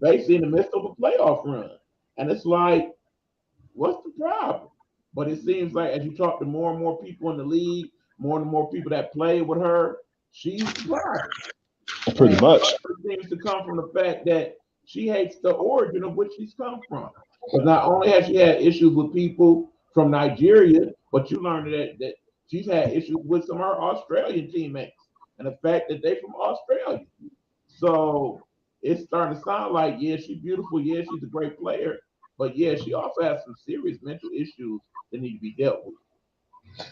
basically in the midst of a playoff run. And it's like, what's the problem? But it seems like as you talk to more and more people in the league, more and more people that play with her, she's right. Pretty much. It seems to come from the fact that she hates the origin of which she's come from. Because not only has she had issues with people from Nigeria, but you learned that she's had issues with some of her Australian teammates and the fact that they're from Australia. So it's starting to sound like, yeah, she's beautiful. Yeah, she's a great player. But yeah, she also has some serious mental issues that need to be dealt with.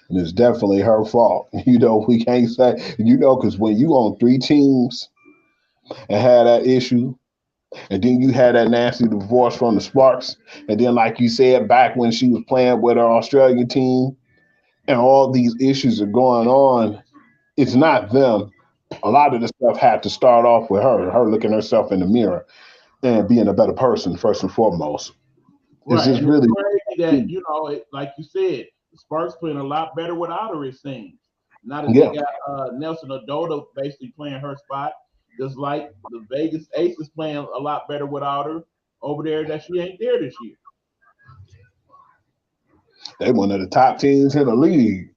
And it's definitely her fault. We can't say, because when you on three teams and had that issue, and then you had that nasty divorce from the Sparks, and then like you said, back when she was playing with her Australian team, and all these issues are going on, it's not them. A lot of the stuff had to start off with her looking herself in the mirror and being a better person first and foremost. It's Right, just and it's really crazy that like you said, the Sparks playing a lot better without her. It seems now that they yeah. got Nelson Ododa basically playing her spot, just like the Vegas Aces playing a lot better without her over there. That she ain't there this year. They one of the top teams in the league.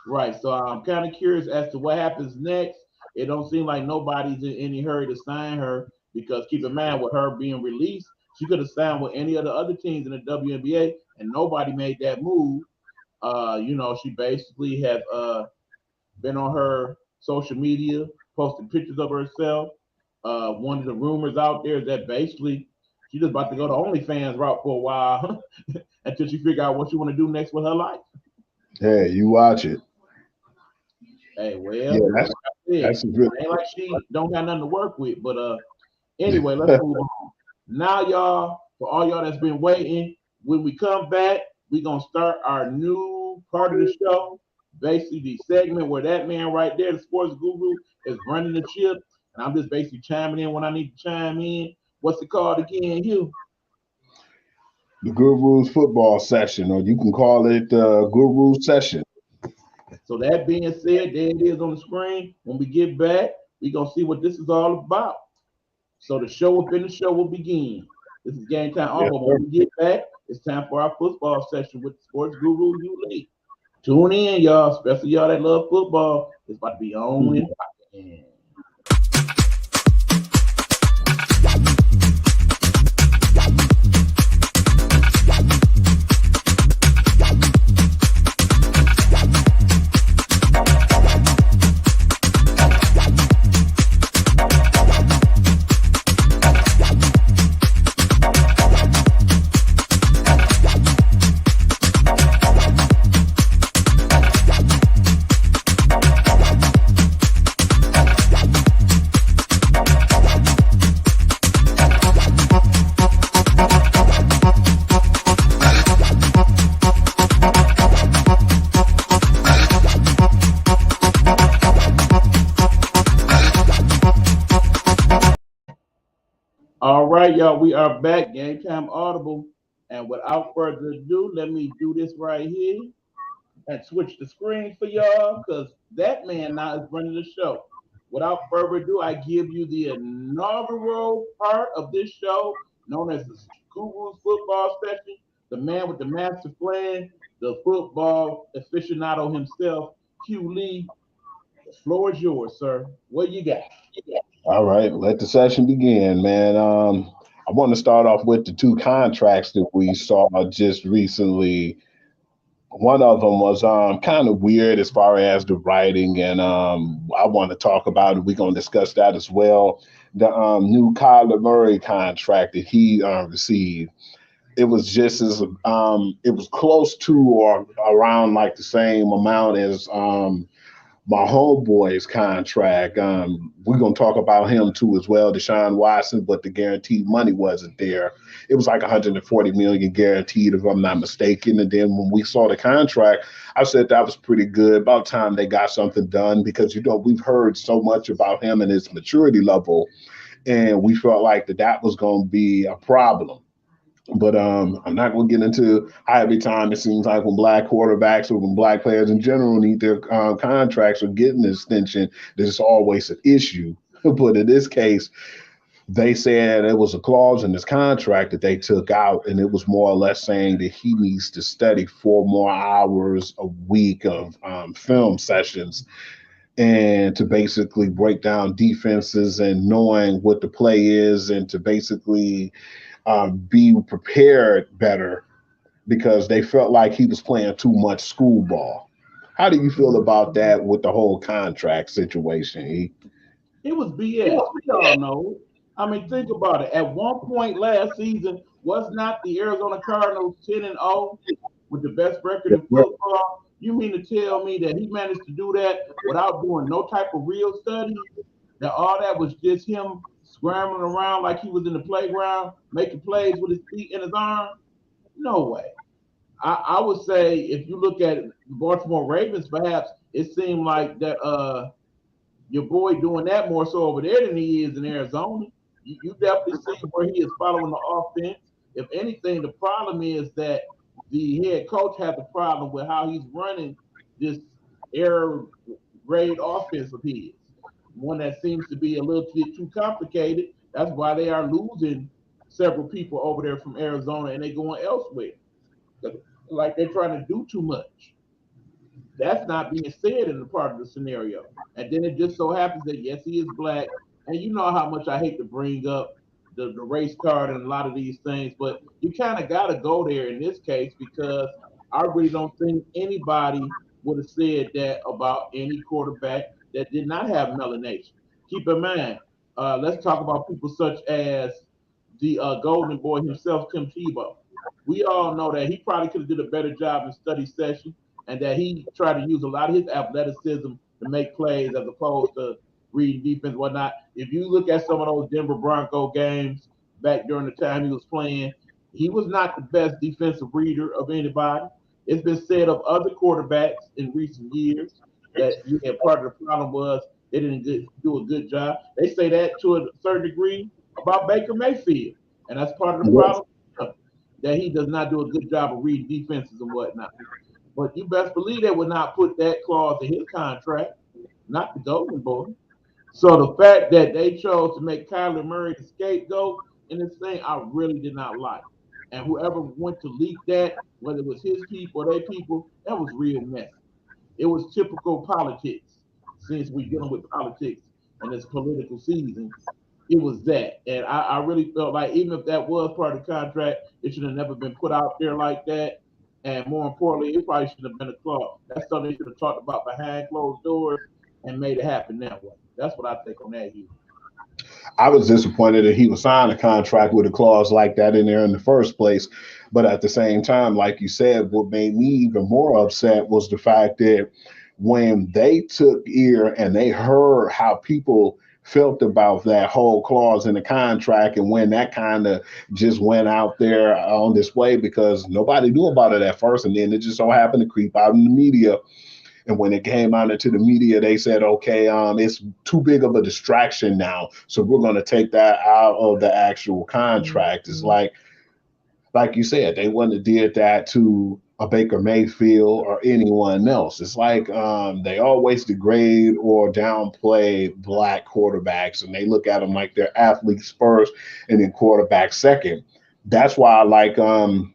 Right. So I'm kind of curious as to what happens next. It don't seem like nobody's in any hurry to sign her because keep in mind with her being released, she could have signed with any of the other teams in the WNBA and nobody made that move. She basically has been on her social media posting pictures of herself. One of the rumors out there is that basically she's just about to go the OnlyFans route for a while until she figure out what she want to do next with her life. Hey, you watch it. Hey, well, Yeah, like I said, that's a good. ain't like she don't got nothing to work with. But anyway, let's move on. Now, y'all, for all y'all that's been waiting, when we come back, we're gonna start our new part of the show. Basically, the segment where that man right there, the sports guru, is running the ship, and I'm just basically chiming in when I need to chime in. What's it called again, Hugh? The Guru's football session, or you can call it Guru session. So that being said, there it is on the screen. When we get back, we're gonna see what this is all about. So the show within the show will begin. This is Game Time Yes, Audible. sir. When we get back, it's time for our football session with the sports guru Hugh Lee. Tune in, y'all, especially y'all that love football. It's about to be on and popping. All right, y'all, we are back. Game Time Audible. And without further ado, let me do this right here and switch the screen for y'all because that man now is running the show. without further ado, I give you the inaugural part of this show, known as the Guru's Football Session, the man with the master plan, the football aficionado himself, Hugh Lee. The floor is yours, sir. What you got? All right, let the session begin, man. I want to start off with the two contracts that we saw just recently. One of them was kind of weird as far as the writing, and I want to talk about it. We're going to discuss that as well. The new Kyler Murray contract that he received. It was just as it was close to or around like the same amount as my homeboy's contract. We're gonna talk about him too as well, Deshaun Watson, but the guaranteed money wasn't there. It was like 140 million guaranteed, if I'm not mistaken. And then when we saw the contract, I said that was pretty good. About time they got something done because we've heard so much about him and his maturity level, and we felt like that was gonna be a problem. But I'm not going to get into how every time it seems like when black quarterbacks or when black players in general need their contracts or get an extension, there's always an issue. But in this case, they said it was a clause in his contract that they took out, and it was more or less saying that he needs to study 4 more hours a week of film sessions and to basically break down defenses and knowing what the play is and to basically be prepared better because they felt like he was playing too much school ball. How do you feel about that with the whole contract situation? It was BS. We all know. I mean, think about it. At one point last season, was not the Arizona Cardinals 10-0 with the best record in football? You mean to tell me that he managed to do that without doing no type of real study? That all that was just him scrambling around like he was in the playground, making plays with his feet and his arms? No way. I would say if you look at the Baltimore Ravens, perhaps it seemed like that your boy doing that more so over there than he is in Arizona. You definitely see where he is following the offense. If anything, the problem is that the head coach has a problem with how he's running this air raid offense of his. One that seems to be a little bit too complicated. That's why they are losing several people over there from Arizona and they going elsewhere. Like they're trying to do too much. That's not being said in the part of the scenario. And then it just so happens that yes, he is black. And you know how much I hate to bring up the race card and a lot of these things, but you kind of got to go there in this case because I really don't think anybody would have said that about any quarterback that did not have melanation. Keep in mind, let's talk about people such as the Golden Boy himself, Tim Tebow. We all know that he probably could have did a better job in study session and that he tried to use a lot of his athleticism to make plays as opposed to reading defense, whatnot. If you look at some of those Denver Bronco games back during the time he was playing, he was not the best defensive reader of anybody. It's been said of other quarterbacks in recent years that part of the problem was they didn't do a good job. They say that to a certain degree about Baker Mayfield, and that's part of the problem that he does not do a good job of reading defenses and whatnot. But you best believe they would not put that clause in his contract, not the Golden Boy. So the fact that they chose to make Kyler Murray the scapegoat in this thing, I really did not like. And whoever went to leak that, whether it was his people or their people, that was real messy. It was typical politics. Since we're dealing with politics and it's political season, it was that. And I really felt like even if that was part of the contract, it should have never been put out there like that. And more importantly, it probably should have been a clause. That's something they should have talked about behind closed doors and made it happen that way. That's what I think on that here. I was disappointed that he would sign a contract with a clause like that in there in the first place. But at the same time, like you said, what made me even more upset was the fact that when they took ear and they heard how people felt about that whole clause in the contract and when that kind of just went out there on display because nobody knew about it at first and then it just so happened to creep out in the media. And when it came out into the media, they said, okay, it's too big of a distraction now. So we're going to take that out of the actual contract. It's like you said, they wouldn't have did that to a Baker Mayfield or anyone else. It's like they always degrade or downplay black quarterbacks, and they look at them like they're athletes first and then quarterbacks second. That's why I like when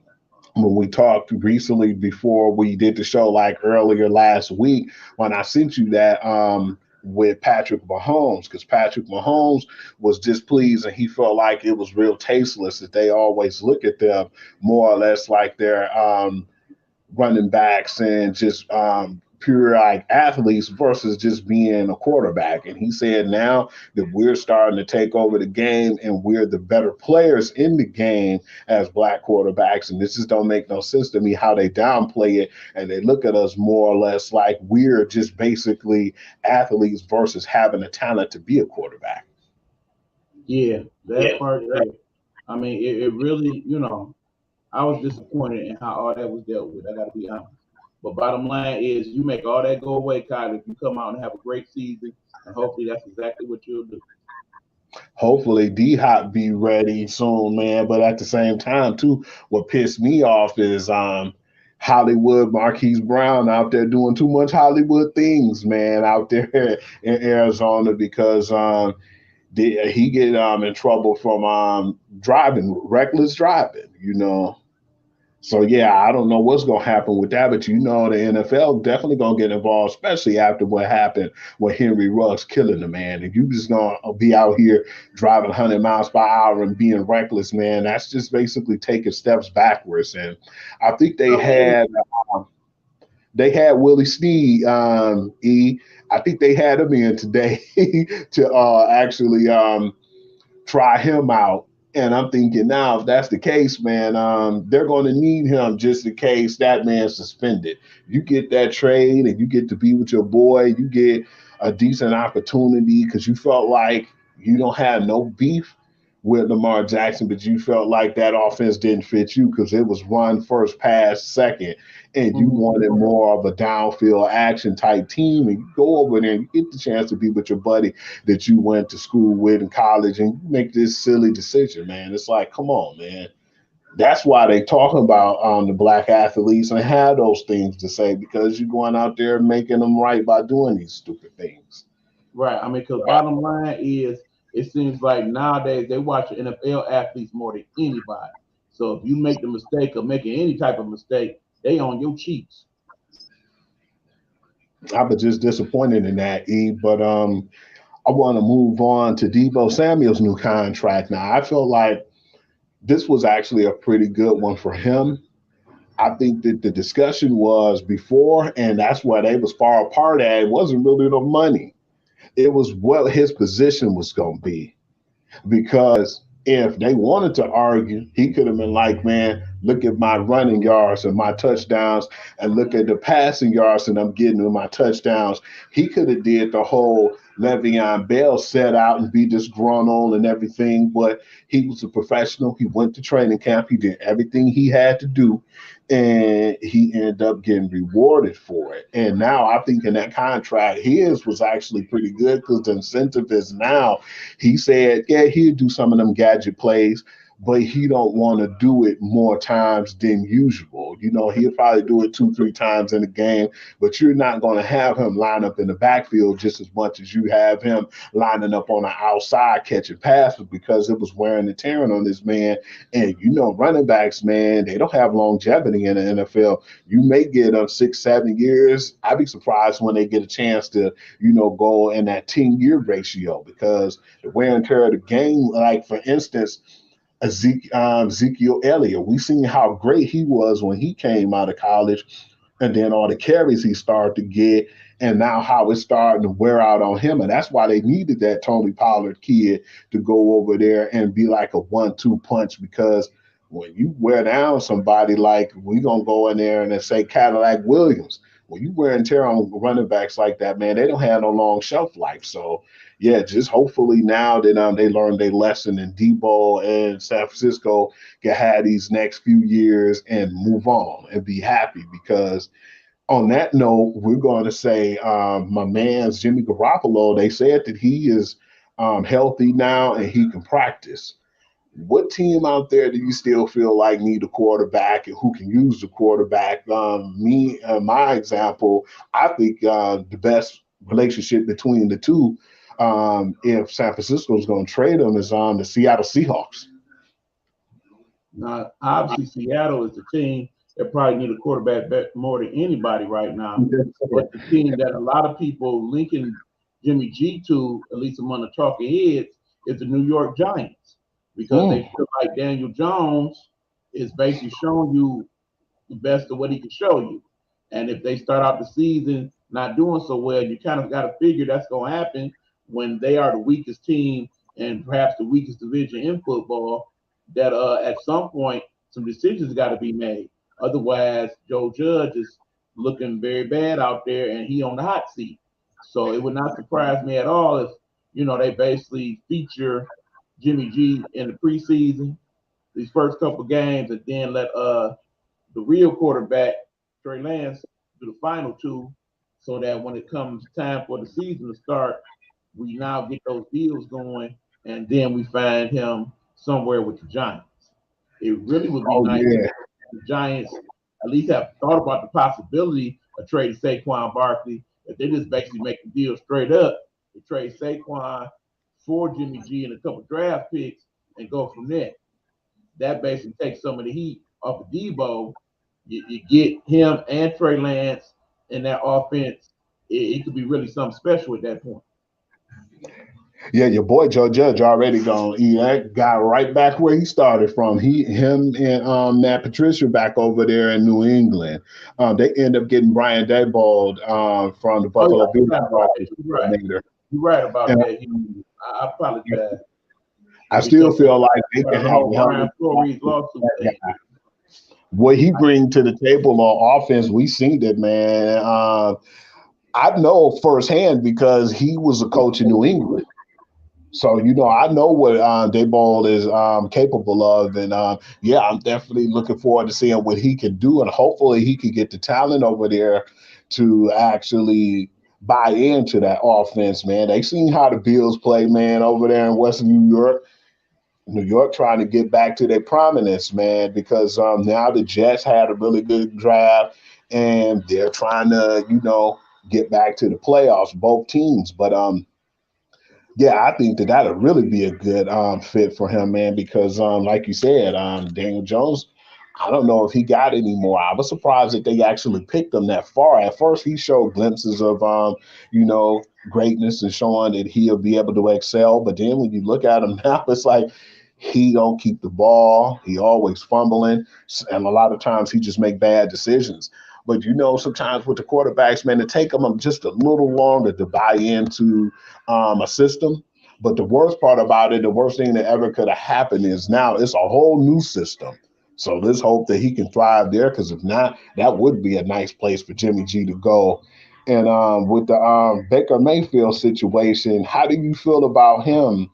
we talked recently before we did the show, like earlier last week, when I sent you that with Patrick Mahomes, because Patrick Mahomes was displeased and he felt like it was real tasteless that they always look at them more or less like they're running backs and just pure like athletes versus just being a quarterback. And he said now that we're starting to take over the game and we're the better players in the game as black quarterbacks. And this just don't make no sense to me how they downplay it and they look at us more or less like we're just basically athletes versus having the talent to be a quarterback. Yeah, that part there. I mean, it really, I was disappointed in how all that was dealt with. I got to be honest. But bottom line is, you make all that go away, Kyle, if you come out and have a great season, and hopefully that's exactly what you'll do. Hopefully D-Hop be ready soon, man. But at the same time, too, what pissed me off is Hollywood Marquise Brown out there doing too much Hollywood things, man, out there in Arizona because he get in trouble from reckless driving. So yeah, I don't know what's gonna happen with that, but the NFL definitely gonna get involved, especially after what happened with Henry Ruggs killing the man. If you just gonna be out here driving 100 miles per hour and being reckless, man, that's just basically taking steps backwards. And I think they had Willie Snead, I think they had him in today to actually try him out. And I'm thinking now, if that's the case, man, they're going to need him just in case that man's suspended. You get that trade and you get to be with your boy, you get a decent opportunity because you felt like you don't have no beef with Lamar Jackson, but you felt like that offense didn't fit you because it was run first, pass second, and you wanted more of a downfield action type team. And you go over there and you get the chance to be with your buddy that you went to school with in college and you make this silly decision, man. It's like, come on, man. That's why they talking about the black athletes and have those things to say because you're going out there making them right by doing these stupid things. Right. I mean, because bottom line is, it seems like nowadays they watch NFL athletes more than anybody. So if you make the mistake of making any type of mistake, they on your cheeks. I was just disappointed in that, E. But I want to move on to Deebo Samuel's new contract. Now, I feel like this was actually a pretty good one for him. I think that the discussion was before, and that's where they was far apart at. It wasn't really the money. It was what his position was going to be. Because if they wanted to argue, he could have been like, man, look at my running yards and my touchdowns and look at the passing yards and I'm getting with my touchdowns. He could have did the whole Le'Veon Bell set out and be disgruntled and everything, but he was a professional. He went to training camp. He did everything he had to do, and he ended up getting rewarded for it. And now I think in that contract, his was actually pretty good because the incentive is now, he said, yeah, he'll do some of them gadget plays, but he don't want to do it more times than usual. He'll probably do it 2-3 times in a game, but you're not going to have him line up in the backfield just as much as you have him lining up on the outside catching passes because it was wearing and tearing on this man. And running backs, man, they don't have longevity in the NFL. You may get 6-7 years. I'd be surprised when they get a chance to, go in that 10-year ratio because the wear and tear of the game, like for instance, Ezekiel Elliott. We seen how great he was when he came out of college, and then all the carries he started to get, and now how it's starting to wear out on him. And that's why they needed that Tony Pollard kid to go over there and be like a 1-2 punch because when you wear down somebody like we're going to go in there and say Cadillac Williams, when you wear and tear on running backs like that, man, they don't have no long shelf life. So, yeah, just hopefully now that they learned their lesson and Deebo and San Francisco can have these next few years and move on and be happy because on that note, we're going to say my man's Jimmy Garoppolo, they said that he is healthy now and he can practice. what team out there do you still feel like need a quarterback and who can use the quarterback? My example, I think the best relationship between the two, if San Francisco is going to trade them, is on the Seattle Seahawks. Now, obviously, Seattle is the team that probably need a quarterback more than anybody right now. But the team that a lot of people linking Jimmy G to, at least among the talking heads, is the New York Giants, because they feel like Daniel Jones is basically showing you the best of what he can show you. And if they start out the season not doing so well, you kind of got to figure that's going to happen when they are the weakest team and perhaps the weakest division in football, that at some point some decisions got to be made. Otherwise, Joe Judge is looking very bad out there and he on the hot seat. So it would not surprise me at all if, they basically feature Jimmy G in the preseason, these first couple games, and then let the real quarterback, Trey Lance, do the final two, so that when it comes time for the season to start, we now get those deals going, and then we find him somewhere with the Giants. It really would be nice if the Giants at least have thought about the possibility of trading Saquon Barkley. If they just basically make the deal straight up, to trade Saquon for Jimmy G and a couple draft picks and go from there. That basically takes some of the heat off of Debo. You get him and Trey Lance in that offense. It could be really something special at that point. Yeah, your boy Joe Judge already gone. That guy right back where he started from. Him and Matt Patricia back over there in New England. They end up getting Brian Daboll from the Buffalo Bills. You're right about that. I apologize. I still feel like they can help what he brings to the table on offense. We seen it, man. I know firsthand because he was a coach in New England. So, I know what Daboll is capable of. And, I'm definitely looking forward to seeing what he can do. And hopefully he can get the talent over there to actually buy into that offense, man. They seen how the Bills play, man, over there in Western New York. New York trying to get back to their prominence, man, because now the Jets had a really good draft and they're trying to, get back to the playoffs, both teams. But, I think that'll really be a good fit for him, man, because like you said, Daniel Jones, I don't know if he got any more. I was surprised that they actually picked him that far. At first, he showed glimpses of, greatness and showing that he'll be able to excel. But then when you look at him now, it's like he don't keep the ball. He always fumbling. And a lot of times he just make bad decisions. But, sometimes with the quarterbacks, man, it take them just a little longer to buy into a system. But the worst part about it, the worst thing that ever could have happened is now it's a whole new system. So let's hope that he can thrive there, because if not, that would be a nice place for Jimmy G to go. And with the Baker Mayfield situation, how do you feel about him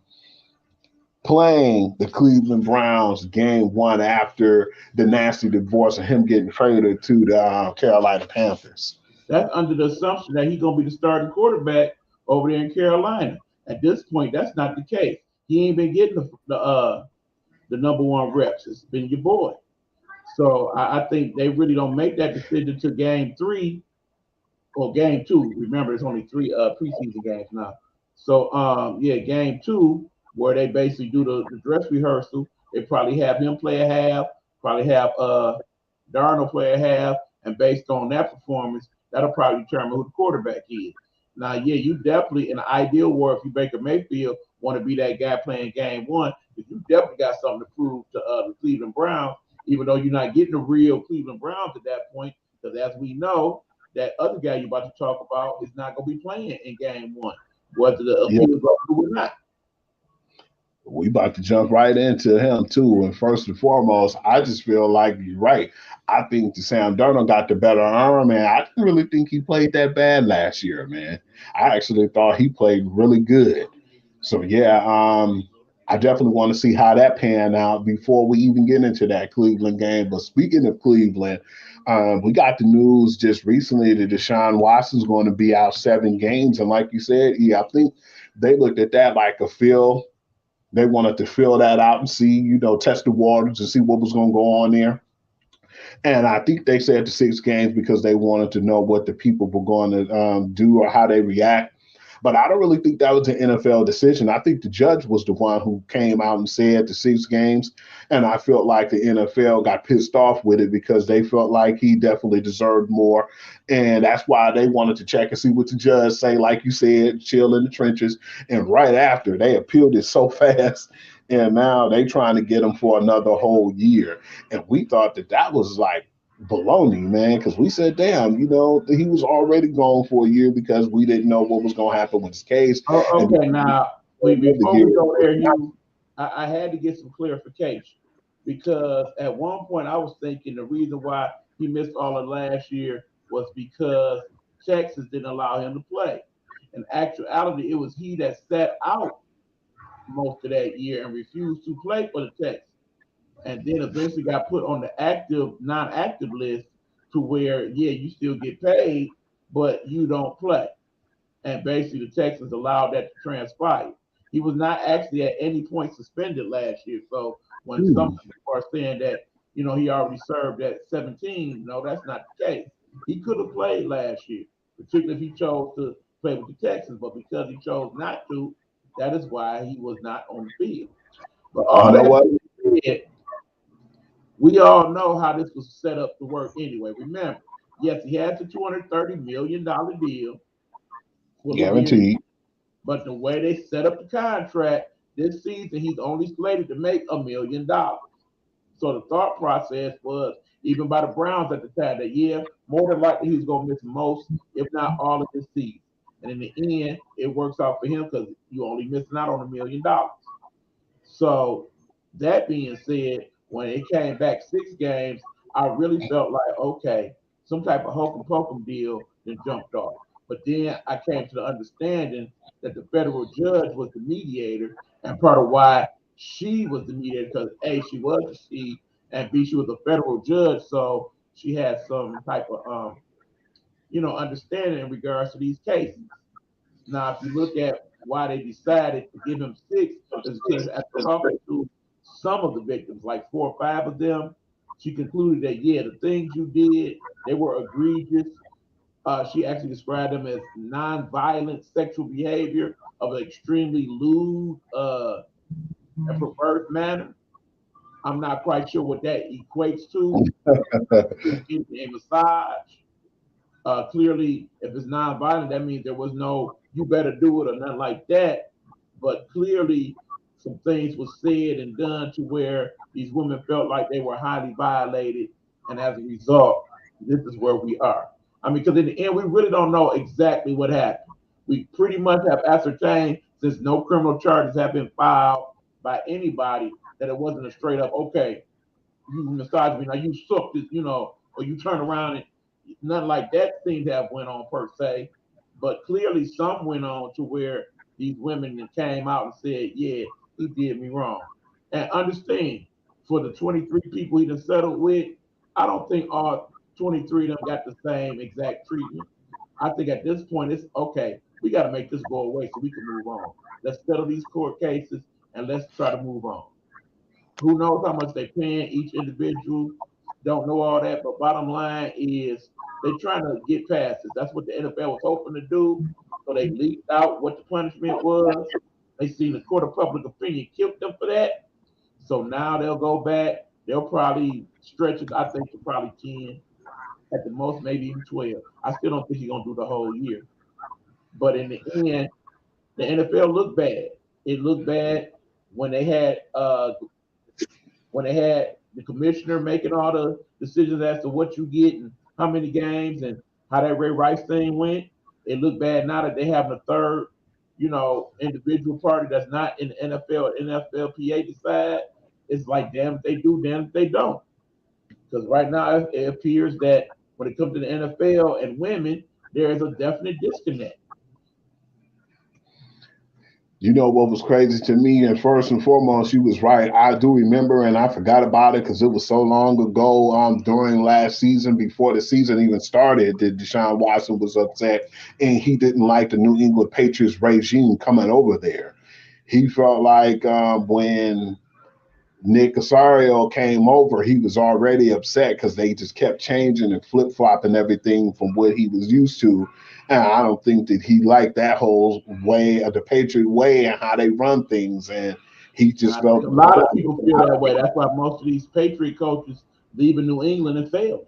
playing the Cleveland Browns game one after the nasty divorce and him getting traded to the Carolina Panthers? That's under the assumption that he's going to be the starting quarterback over there in Carolina. At this point, that's not the case. He ain't been getting the number one reps. It's been your boy. So I think they really don't make that decision to game 3 or game 2. Remember, it's only 3 preseason games now. So, game 2, where they basically do the dress rehearsal. They probably have him play a half, probably have Darnold play a half, and based on that performance, that'll probably determine who the quarterback is. Now, you definitely, in an ideal world, if you Baker Mayfield, want to be that guy playing game 1, because you definitely got something to prove to the Cleveland Browns, even though you're not getting the real Cleveland Browns at that point, because as we know, that other guy you're about to talk about is not going to be playing in game 1, whether the appeal goes through or not. We about to jump right into him too. And first and foremost, I just feel like you're right. I think the Sam Darnold got the better arm, and I didn't really think he played that bad last year, man. I actually thought he played really good. So I definitely want to see how that pan out before we even get into that Cleveland game. But speaking of Cleveland, we got the news just recently that Deshaun Watson's going to be out 7 games. And like you said, I think they looked at that like a They wanted to fill that out and see, test the waters and see what was going to go on there. And I think they said the 6 games because they wanted to know what the people were going to do or how they react. But I don't really think that was an NFL decision. I think the judge was the one who came out and said the 6 games. And I felt like the NFL got pissed off with it because they felt like he definitely deserved more. And that's why they wanted to check and see what the judge say, like you said, chill in the trenches. And right after, they appealed it so fast. And now they trying to get him for another whole year. And we thought that was like baloney, man, because we said, damn, he was already gone for a year because we didn't know what was going to happen with his case. Oh, okay, now, before we go there, Hugh, I had to get some clarification because at one point I was thinking the reason why he missed all of last year was because Texas didn't allow him to play. In actuality, it was he that sat out most of that year and refused to play for the Texans, and then eventually got put on the non-active list to where, yeah, you still get paid, but you don't play. And basically, the Texans allowed that to transpire. He was not actually at any point suspended last year. So when some people are saying that, he already served at 17, no, that's not the case. He could have played last year, particularly if he chose to play with the Texans. But because he chose not to, that is why he was not on the field. But all that said, we all know how this was set up to work anyway. Remember, yes, he has a $230 million deal. Guaranteed. But the way they set up the contract this season, he's only slated to make $1 million. So the thought process was, even by the Browns at the time, that yeah, more than likely he's going to miss most, if not all of this season. And in the end, it works out for him because you only missing out on $1 million. So that being said, when it came back 6 games, I really felt like, okay, some type of hokum pokum deal then jumped off. But then I came to the understanding that the federal judge was the mediator, and part of why she was the mediator because A, she was a she, and B, she was a federal judge, so she had some type of understanding in regards to these cases. Now, if you look at why they decided to give him 6, is because after talking to some of the victims, like 4 or 5 of them, she concluded that yeah, the things you did, they were egregious. She actually described them as non-violent sexual behavior of an extremely lewd and perverse manner. I'm not quite sure what that equates to. A massage. Clearly, if it's non-violent, that means there was no "you better do it" or nothing like that. But clearly, some things were said and done to where these women felt like they were highly violated, and as a result, this is where we are. I mean, because in the end, we really don't know exactly what happened. We pretty much have ascertained, since no criminal charges have been filed by anybody, that it wasn't a straight up, okay, you massage me, now you sucked it, or you turn around and nothing like that seemed to have went on per se. But clearly some went on to where these women came out and said, yeah, he did me wrong. And understand, for the 23 people he done settled with, I don't think all 23 of them got the same exact treatment. I think at this point it's okay, we got to make this go away so we can move on. Let's settle these court cases and let's try to move on. Who knows how much they're paying each individual? Don't know all that, but bottom line is they're trying to get past this. That's what the NFL was hoping to do. So they leaked out what the punishment was. They seen the court of public opinion killed them for that. So now they'll go back. They'll probably stretch it, I think, to probably 10, at the most, maybe even 12. I still don't think he's gonna do the whole year. But in the end, the NFL looked bad. It looked bad when they had the commissioner making all the decisions as to what you get and how many games and how that Ray Rice thing went. It looked bad now that they have a third, individual party that's not in the NFL or NFLPA decide. It's like, damn if they do, damn if they don't. Because right now it appears that when it comes to the NFL and women, there is a definite disconnect. You know what was crazy to me, and first and foremost, you was right. I do remember, and I forgot about it because it was so long ago. During last season, before the season even started, that Deshaun Watson was upset, and he didn't like the New England Patriots regime coming over there. He felt like when Nick Casario came over, he was already upset because they just kept changing and flip flopping everything from what he was used to. And I don't think that he liked that whole way of the Patriot way and how they run things. And he just I felt think a lot of people feel that way. That's why most of these Patriot coaches leaving New England and fail.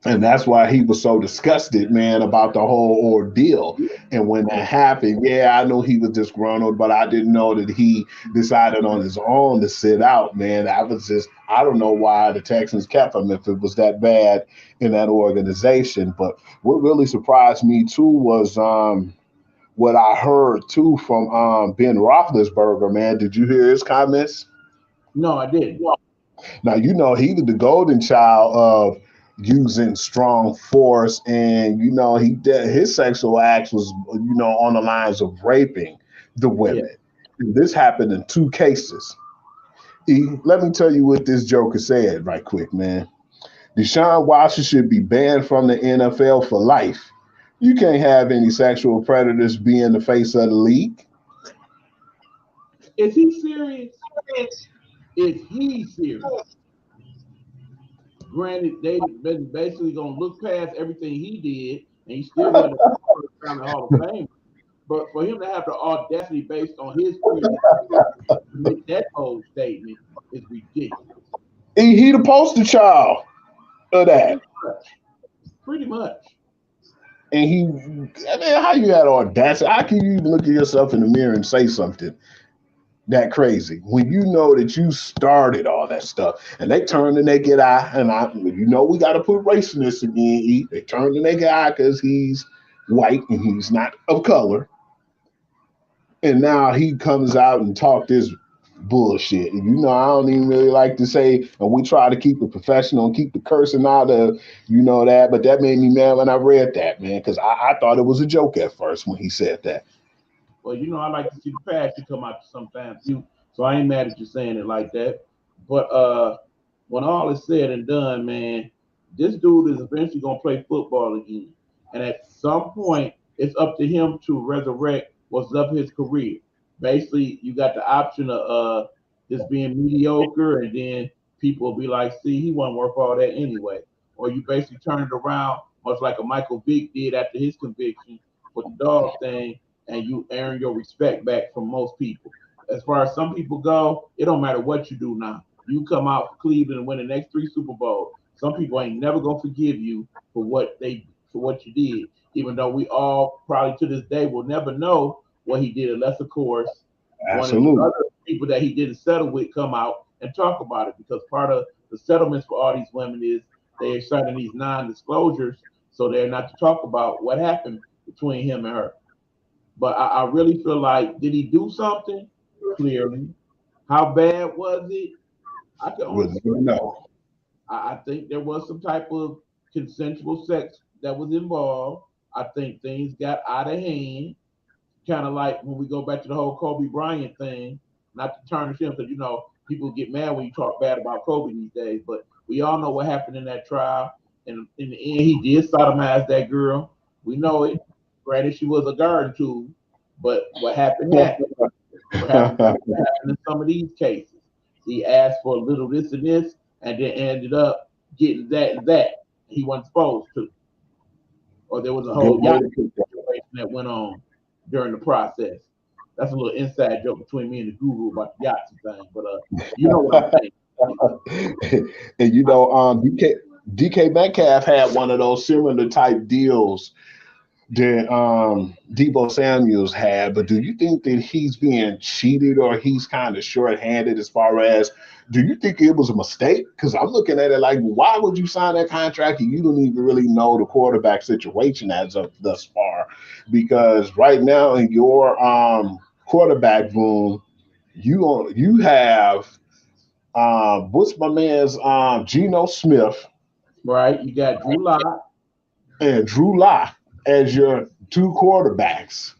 and that's why he was so disgusted, man, about the whole ordeal. And when that happened, yeah, I know he was disgruntled, but I didn't know that he decided on his own to sit out, man. I was just, I don't know why the Texans kept him if it was that bad in that organization. But what really surprised me too was what I heard too from Ben Roethlisberger, man. Did you hear his comments? No, I didn't. Now, you know, he was the golden child of using strong force, and you know, he did his sexual acts was, you know, on the lines of raping the women. Yeah. This happened in 2 cases. Let me tell you what this joker said right quick, man. Deshaun Watson should be banned from the NFL for life. You can't have any sexual predators be in the face of the league. Is he serious? Is he serious? Granted, they've been basically going to look past everything he did, and he's still going to first-round Hall of Fame. But for him to have the audacity based on his previous to make that bold statement is ridiculous. He the poster child of that. Pretty much. And he, I mean, how you got audacity? How can you even look at yourself in the mirror and say something that crazy when you know that you started all that stuff? And they turn the naked eye, and you know, we got to put race in this again. They turn the naked eye because he's white and he's not of color. And now he comes out and talk this bullshit. And you know, I don't even really like to say, and we try to keep it professional and keep the cursing out of, you know, that. But that made me mad when I read that, man, because I thought it was a joke at first when he said that. Well, you know, I like to see the passion come out sometimes too. So I ain't mad at you saying it like that. But when all is said and done, man, this dude is eventually gonna play football again. And at some point, it's up to him to resurrect what's up his career. Basically, you got the option of just being mediocre, and then people will be like, see, he wasn't worth all that anyway. Or you basically turn it around, much like a Michael Vick did after his conviction for the dog thing, and you earn your respect back from most people. As far as some people go, it don't matter what you do now. You come out for Cleveland and win the next 3 Super Bowls. Some people ain't never gonna forgive you for what you did, even though we all probably to this day will never know what he did, unless of course Absolutely. one of the other people that he didn't settle with come out and talk about it, because part of the settlements for all these women is they are signing these non-disclosures, so they're not to talk about what happened between him and her. But I really feel like, did he do something? Clearly. How bad was it? I can only know. I think there was some type of consensual sex that was involved. I think things got out of hand. Kind of like when we go back to the whole Kobe Bryant thing, not to tarnish him, because you know people get mad when you talk bad about Kobe these days. But we all know what happened in that trial, and in the end, he did sodomize that girl. We know it. Granted, she was a garden tool, but what happened happened. What happened in some of these cases? He asked for a little this and this, and then ended up getting that and that he wasn't supposed to. Or there was a whole yacht situation that went on during the process. That's a little inside joke between me and the guru about the Yahtzee thing, but you know what I'm saying. And you know, DK Metcalf had one of those similar type deals that Debo Samuels had, but do you think that he's being cheated or he's kind of short-handed as far as, do you think it was a mistake? Because I'm looking at it like, why would you sign that contract and you don't even really know the quarterback situation as of thus far? Because right now in your quarterback room, you have what's my man's Geno Smith, right? You got Drew Lock and Drew Lock as your 2 quarterbacks.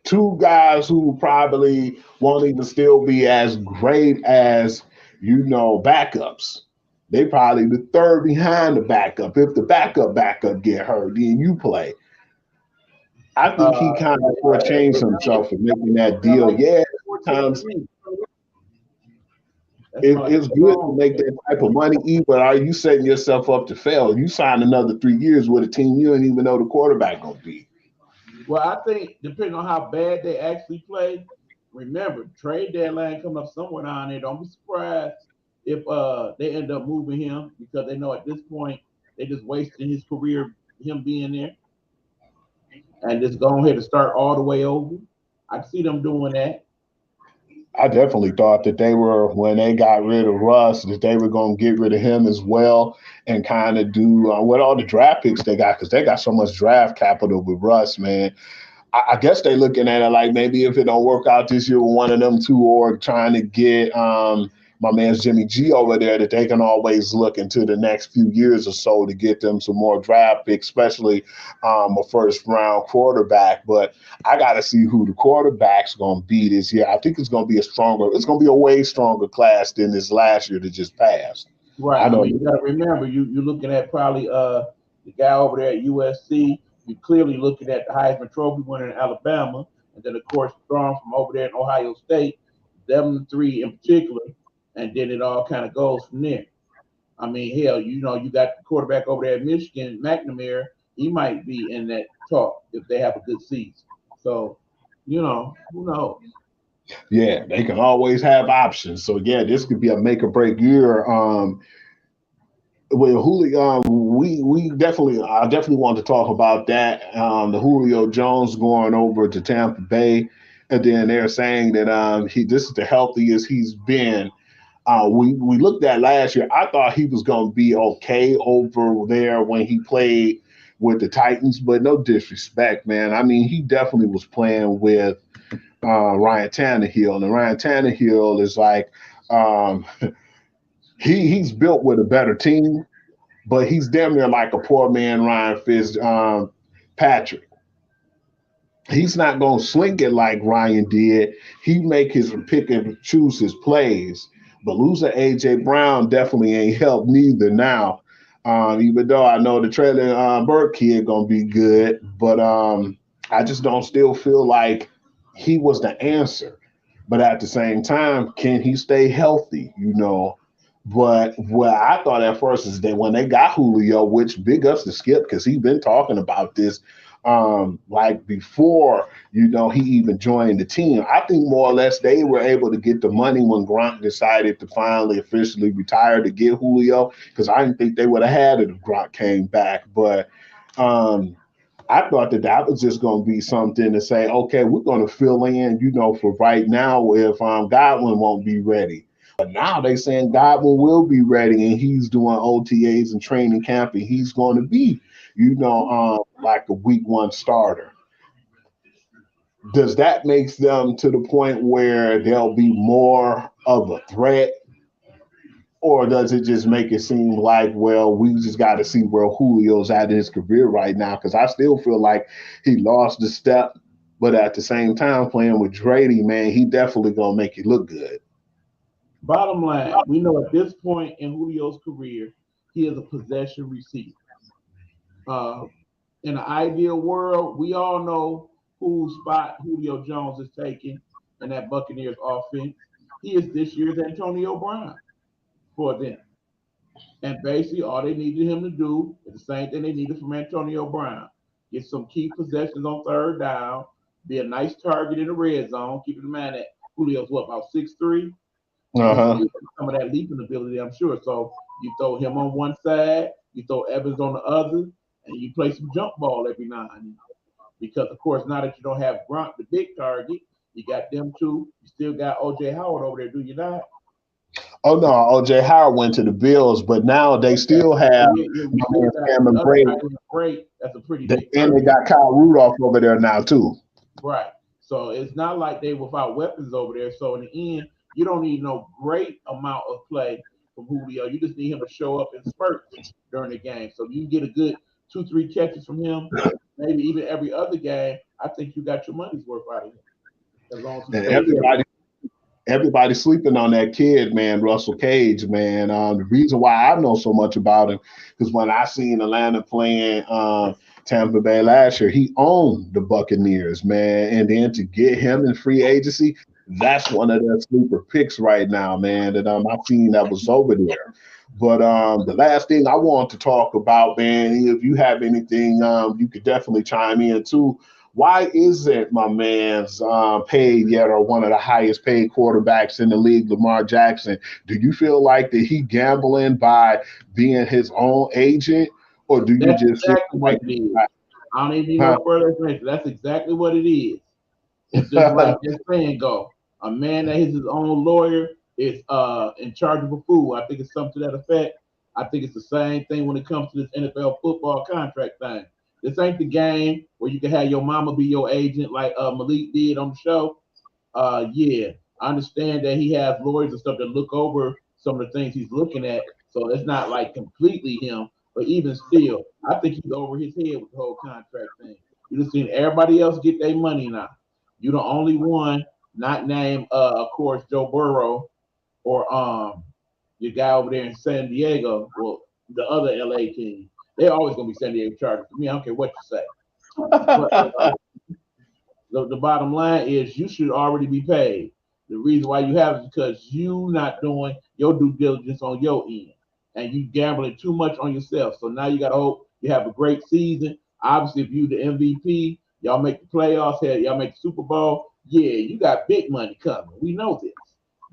Two guys who probably won't even still be as great as, you know, backups. They probably the 3rd behind the backup. If the backup get hurt, then you play. I think he kind of shortchanged himself for making that deal. Yeah, sometimes it's good to make that type of money, but are you setting yourself up to fail? You sign another 3 years with a team you don't even know the quarterback gonna be. Well, I think depending on how bad they actually play, remember trade deadline coming up somewhere down there. Don't be surprised if they end up moving him because they know at this point they just wasting his career, him being there, and just go ahead and start all the way over. I see them doing that. I definitely thought that they were, when they got rid of Russ, that they were going to get rid of him as well and kind of do what all the draft picks they got, because they got so much draft capital with Russ, man. I guess they looking at it like maybe if it don't work out this year with one of them two, or trying to get my man's Jimmy G over there, that they can always look into the next few years or so to get them some more draft picks, especially a first round quarterback. But I got to see who the quarterback's going to be this year. I think it's going to be it's going to be a way stronger class than this last year that just passed. Right. I mean, you got to remember, you're looking at probably the guy over there at USC. You're clearly looking at the Heisman Trophy winner in Alabama, and then of course Strong from over there in Ohio State. Them three in particular, and then it all kind of goes from there. I mean, hell, you got the quarterback over there at Michigan, McNamara. He might be in that talk if they have a good season. So, who knows? Yeah, they can always have options. So yeah, this could be a make or break year. With Julio, we definitely, I definitely want to talk about that. The Julio Jones going over to Tampa Bay, and then they're saying that this is the healthiest he's been. We looked at last year. I thought he was going to be okay over there when he played with the Titans, but no disrespect, man. I mean, he definitely was playing with Ryan Tannehill, and Ryan Tannehill is like he's built with a better team, but he's damn near like a poor man Ryan Fitzpatrick. He's not going to sling it like Ryan did. He make his pick and choose his plays. But losing A.J. Brown definitely ain't helped neither now. Even though I know the Traylon Burke kid going to be good, but I just don't still feel like he was the answer. But at the same time, can he stay healthy, But what I thought at first is that when they got Julio, which big ups to Skip, because he's been talking about this like before, he even joined the team. I think more or less they were able to get the money when Gronk decided to finally officially retire to get Julio, because I didn't think they would have had it if Gronk came back. But I thought that was just going to be something to say, okay, we're going to fill in, for right now if Godwin won't be ready. But now they saying Godwin will be ready, and he's doing OTAs and training camp, and he's going to be, like a week one starter. Does that make them to the point where they'll be more of a threat? Or does it just make it seem like, well, we just got to see where Julio's at in his career right now? Because I still feel like he lost the step, but at the same time, playing with Drady, man, he definitely going to make you look good. Bottom line, we know at this point in Julio's career, he is a possession receiver. In an ideal world, we all know whose spot Julio Jones is taking in that Buccaneers offense. He is this year's Antonio Brown for them. And basically, all they needed him to do is the same thing they needed from Antonio Brown. Get some key possessions on third down, be a nice target in the red zone. Keep in mind that Julio's about 6'3". Some of that leaping ability, I'm sure. So you throw him on one side, you throw Evans on the other, and you play some jump ball every now and then. Because, of course, now that you don't have Gronk, the big target, you got them two. You still got O.J. Howard over there, do you not? Oh, no, O.J. Howard went to the Bills, but now they still have Cameron Brate. That's a pretty big and they got Kyle Rudolph over there now, too. Right. So it's not like they without weapons over there. So in the end, you don't need no great amount of play from Julio. You just need him to show up in spurts during the game. So you get a good 2-3 catches from him, maybe even every other game. I think you got your money's worth out of him. As long as everybody's sleeping on that kid, man, Russell Cage, man. The reason why I know so much about him is when I seen Atlanta playing Tampa Bay last year. He owned the Buccaneers, man. And then to get him in free agency, that's one of their sleeper picks right now, man. That I've seen that was over there. But the last thing I want to talk about, man, if you have anything, you could definitely chime in too. Why isn't my man's paid yet, or one of the highest paid quarterbacks in the league, Lamar Jackson? Do you feel like that he gambling by being his own agent, or do you That's just feel exactly what like, it is. I don't even need huh? no further explanation. That's exactly what it is. It's just like this saying go. A man that is his own lawyer is in charge of a fool. I think it's something to that effect. I think it's the same thing when it comes to this NFL football contract thing. This ain't the game where you can have your mama be your agent like Malik did on the show. Yeah, I understand that he has lawyers and stuff that look over some of the things he's looking at. So it's not like completely him, but even still, I think he's over his head with the whole contract thing. You just seen everybody else get their money now. You're the only one not named, of course, Joe Burrow or your guy over there in San Diego. Well, the other LA team. They always gonna be San Diego Chargers for me. I don't care what you say. But the bottom line is you should already be paid. The reason why you have it is because you not doing your due diligence on your end, and you gambling too much on yourself. So now you got to hope you have a great season. Obviously, if you the MVP, y'all make the playoffs, y'all make the Super Bowl. Yeah, you got big money coming. We know this.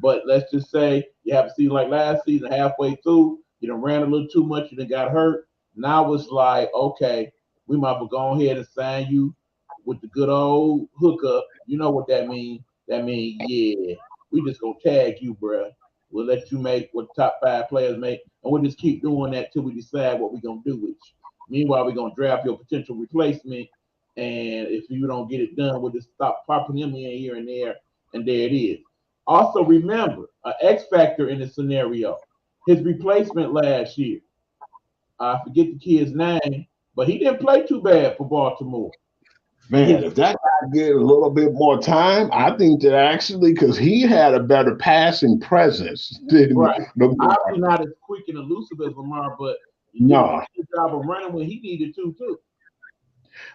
But let's just say you have a season like last season, halfway through, you done ran a little too much, you done got hurt. Now it's like, okay, we might well go ahead and sign you with the good old hookup. You know what that means? That means, yeah, we just gonna tag you, bruh. We'll let you make what the top 5 players make, and we'll just keep doing that till we decide what we're gonna do with you. Meanwhile, we're gonna draft your potential replacement, and if you don't get it done, we'll just stop popping him in here and there, and there it is. Also, remember, an X factor in the scenario. His replacement last year, I forget the kid's name, but he didn't play too bad for Baltimore. Man, if that guy get a little bit more time, I think that actually, because he had a better passing presence than Right. Lamar. Obviously not as quick and elusive as Lamar, but he did a No, good job of running when he needed to too.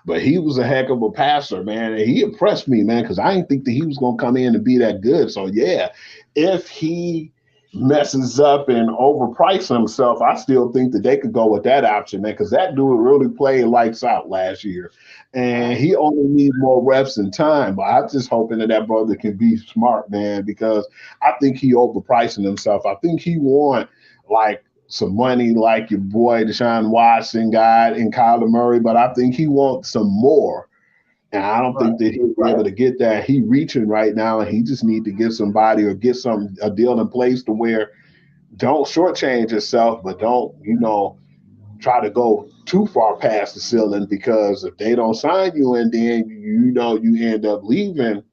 but he was a heck of a passer, man, and he impressed me, man, because I didn't think that he was going to come in and be that good. So yeah, if he messes up and overprice himself, I still think that they could go with that option, man, because that dude really played lights out last year, and he only needs more reps and time. But I'm just hoping that that brother can be smart, man, because I think he overpricing himself. I think he want like some money like your boy Deshaun Watson got and Kyler Murray, but I think he wants some more. And I don't Right. think that he'll be able to get that. He reaching right now, and he just need to get somebody or get some a deal in place to where don't shortchange yourself, but don't try to go too far past the ceiling, because if they don't sign you and then you end up leaving,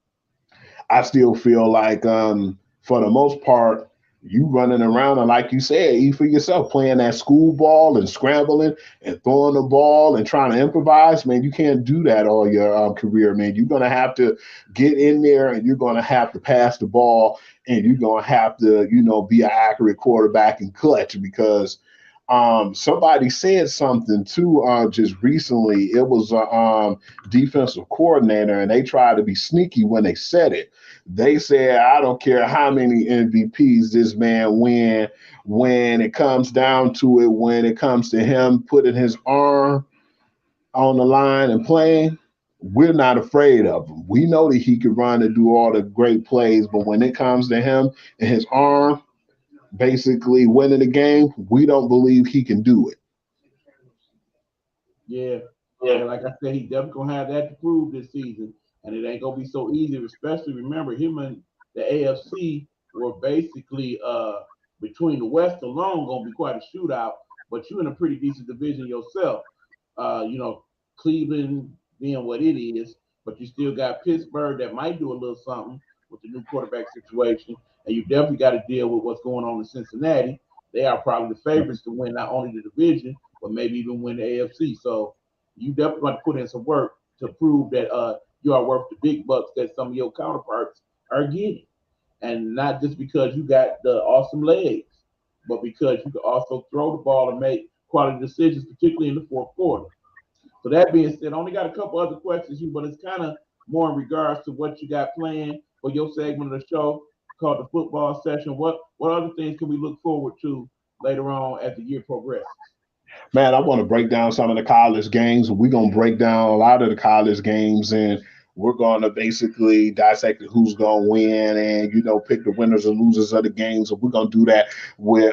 I still feel like for the most part, you running around and like you said, eat for yourself, playing that school ball and scrambling and throwing the ball and trying to improvise, man, you can't do that all your career, man. You're gonna have to get in there and you're gonna have to pass the ball and you're gonna have to, be an accurate quarterback and clutch, because somebody said something too just recently. It was a defensive coordinator, and they tried to be sneaky when they said it. They said, I don't care how many MVPs this man win, when it comes down to it, when it comes to him putting his arm on the line and playing, we're not afraid of him. We know that he can run and do all the great plays, but when it comes to him and his arm basically winning the game, we don't believe he can do it. Yeah. And like I said, he definitely gonna have that to prove this season. And it ain't gonna be so easy, especially remember him and the AFC were basically between the West alone gonna be quite a shootout, but you're in a pretty decent division yourself. You know, Cleveland being what it is, but you still got Pittsburgh that might do a little something with the new quarterback situation, and you definitely got to deal with what's going on in Cincinnati. They are probably the favorites to win not only the division, but maybe even win the AFC. So you definitely got to put in some work to prove that you are worth the big bucks that some of your counterparts are getting, and not just because you got the awesome legs, but because you can also throw the ball and make quality decisions, particularly in the fourth quarter. So that being said, I only got a couple other questions, but it's kind of more in regards to what you got planned for your segment of the show called the football session. What other things can we look forward to later on as the year progresses? Man, I want to break down some of the college games. We're going to break down a lot of the college games, and we're going to basically dissect who's going to win and, pick the winners and losers of the games. And we're going to do that with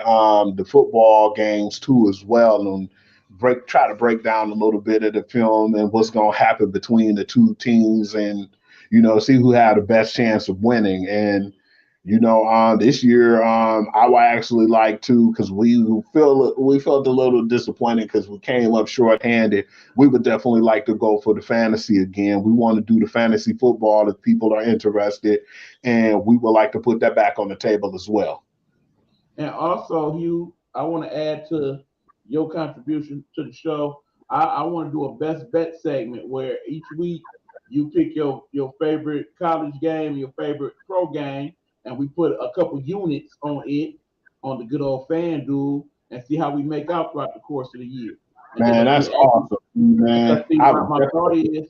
the football games too as well, and try to break down a little bit of the film and what's going to happen between the two teams and, see who had the best chance of winning. And this year, I would actually like to, because we felt a little disappointed because we came up short-handed. We would definitely like to go for the fantasy again. We want to do the fantasy football if people are interested, and we would like to put that back on the table as well. And also, Hugh, I want to add to your contribution to the show. I want to do a best bet segment where each week you pick your favorite college game, your favorite pro game, and we put a couple units on it on the good old FanDuel and see how we make out throughout the course of the year. And man, that's awesome, man. My thought is,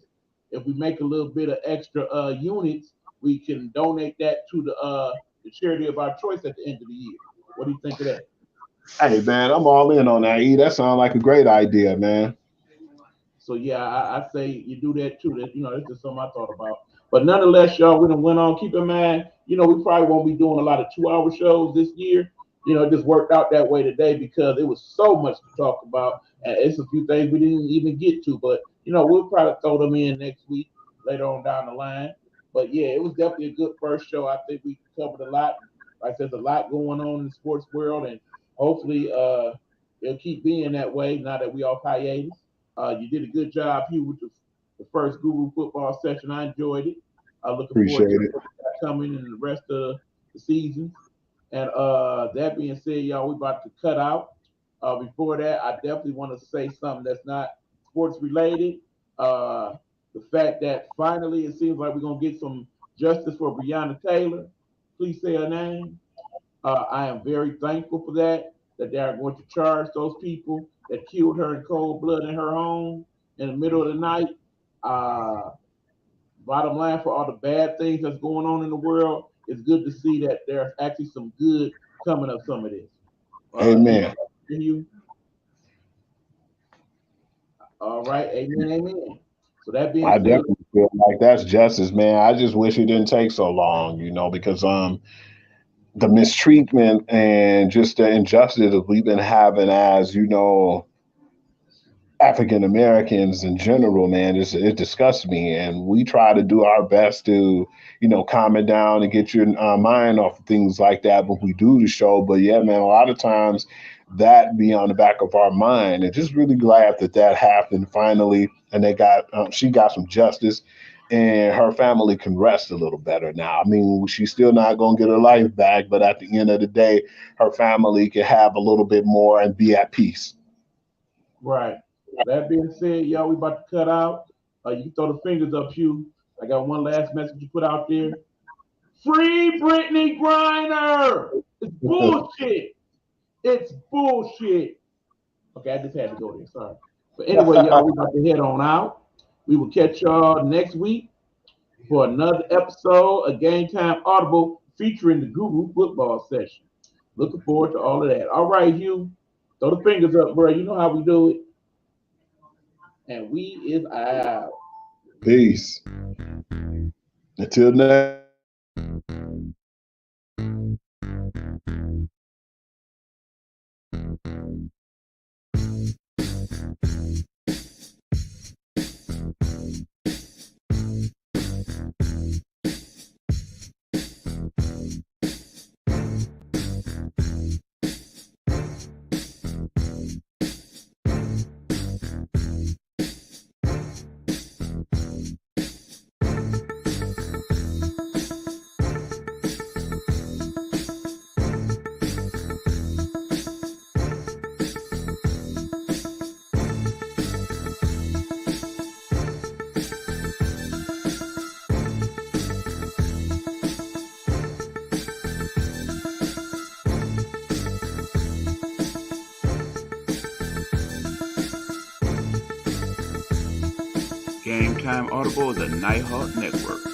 if we make a little bit of extra units, we can donate that to the charity of our choice at the end of the year. What do you think of that? Hey, man, I'm all in on that. That sounds like a great idea, man. So yeah, I say you do that too. That's just something I thought about. But nonetheless, y'all, we done went on. Keep in mind, we probably won't be doing a lot of 2-hour shows this year. It just worked out that way today because it was so much to talk about, and it's a few things we didn't even get to. But we'll probably throw them in next week later on down the line. But yeah, it was definitely a good first show. I think we covered a lot. Like there's a lot going on in the sports world, and hopefully it'll keep being that way now that we off hiatus. You did a good job, Hugh, with the first Guru football session. I enjoyed it. Looking forward to what's coming in the rest of the season. And that being said, y'all, we about to cut out. Before that, I definitely want to say something that's not sports related. The fact that finally it seems like we're going to get some justice for Breonna Taylor. Please say her name. I am very thankful for that they are going to charge those people that killed her in cold blood in her home in the middle of the night. Bottom line, for all the bad things that's going on in the world, it's good to see that there's actually some good coming of some of this. Amen. You? All right. Amen. Amen. So that being I said, definitely feel like that's justice, man. I just wish it didn't take so long, because the mistreatment and just the injustice that we've been having as, African Americans in general, man, it disgusts me. And we try to do our best to, calm it down and get your mind off of things like that when we do the show. But yeah, man, a lot of times that be on the back of our mind. And just really glad that happened finally. And she got some justice, and her family can rest a little better now. I mean, she's still not going to get her life back, but at the end of the day, her family can have a little bit more and be at peace. Right. That being said, y'all, we about to cut out. You can throw the fingers up, Hugh. I got one last message to put out there. Free Brittany Griner! It's bullshit. It's bullshit. Okay, I just had to go there. Sorry. But anyway, y'all, we about to head on out. We will catch y'all next week for another episode of Gametime Audible featuring the Guru football session. Looking forward to all of that. All right, Hugh. Throw the fingers up, bro. You know how we do it. And we is out. Peace. Until next. Gametime Audible is a Nighthawk network.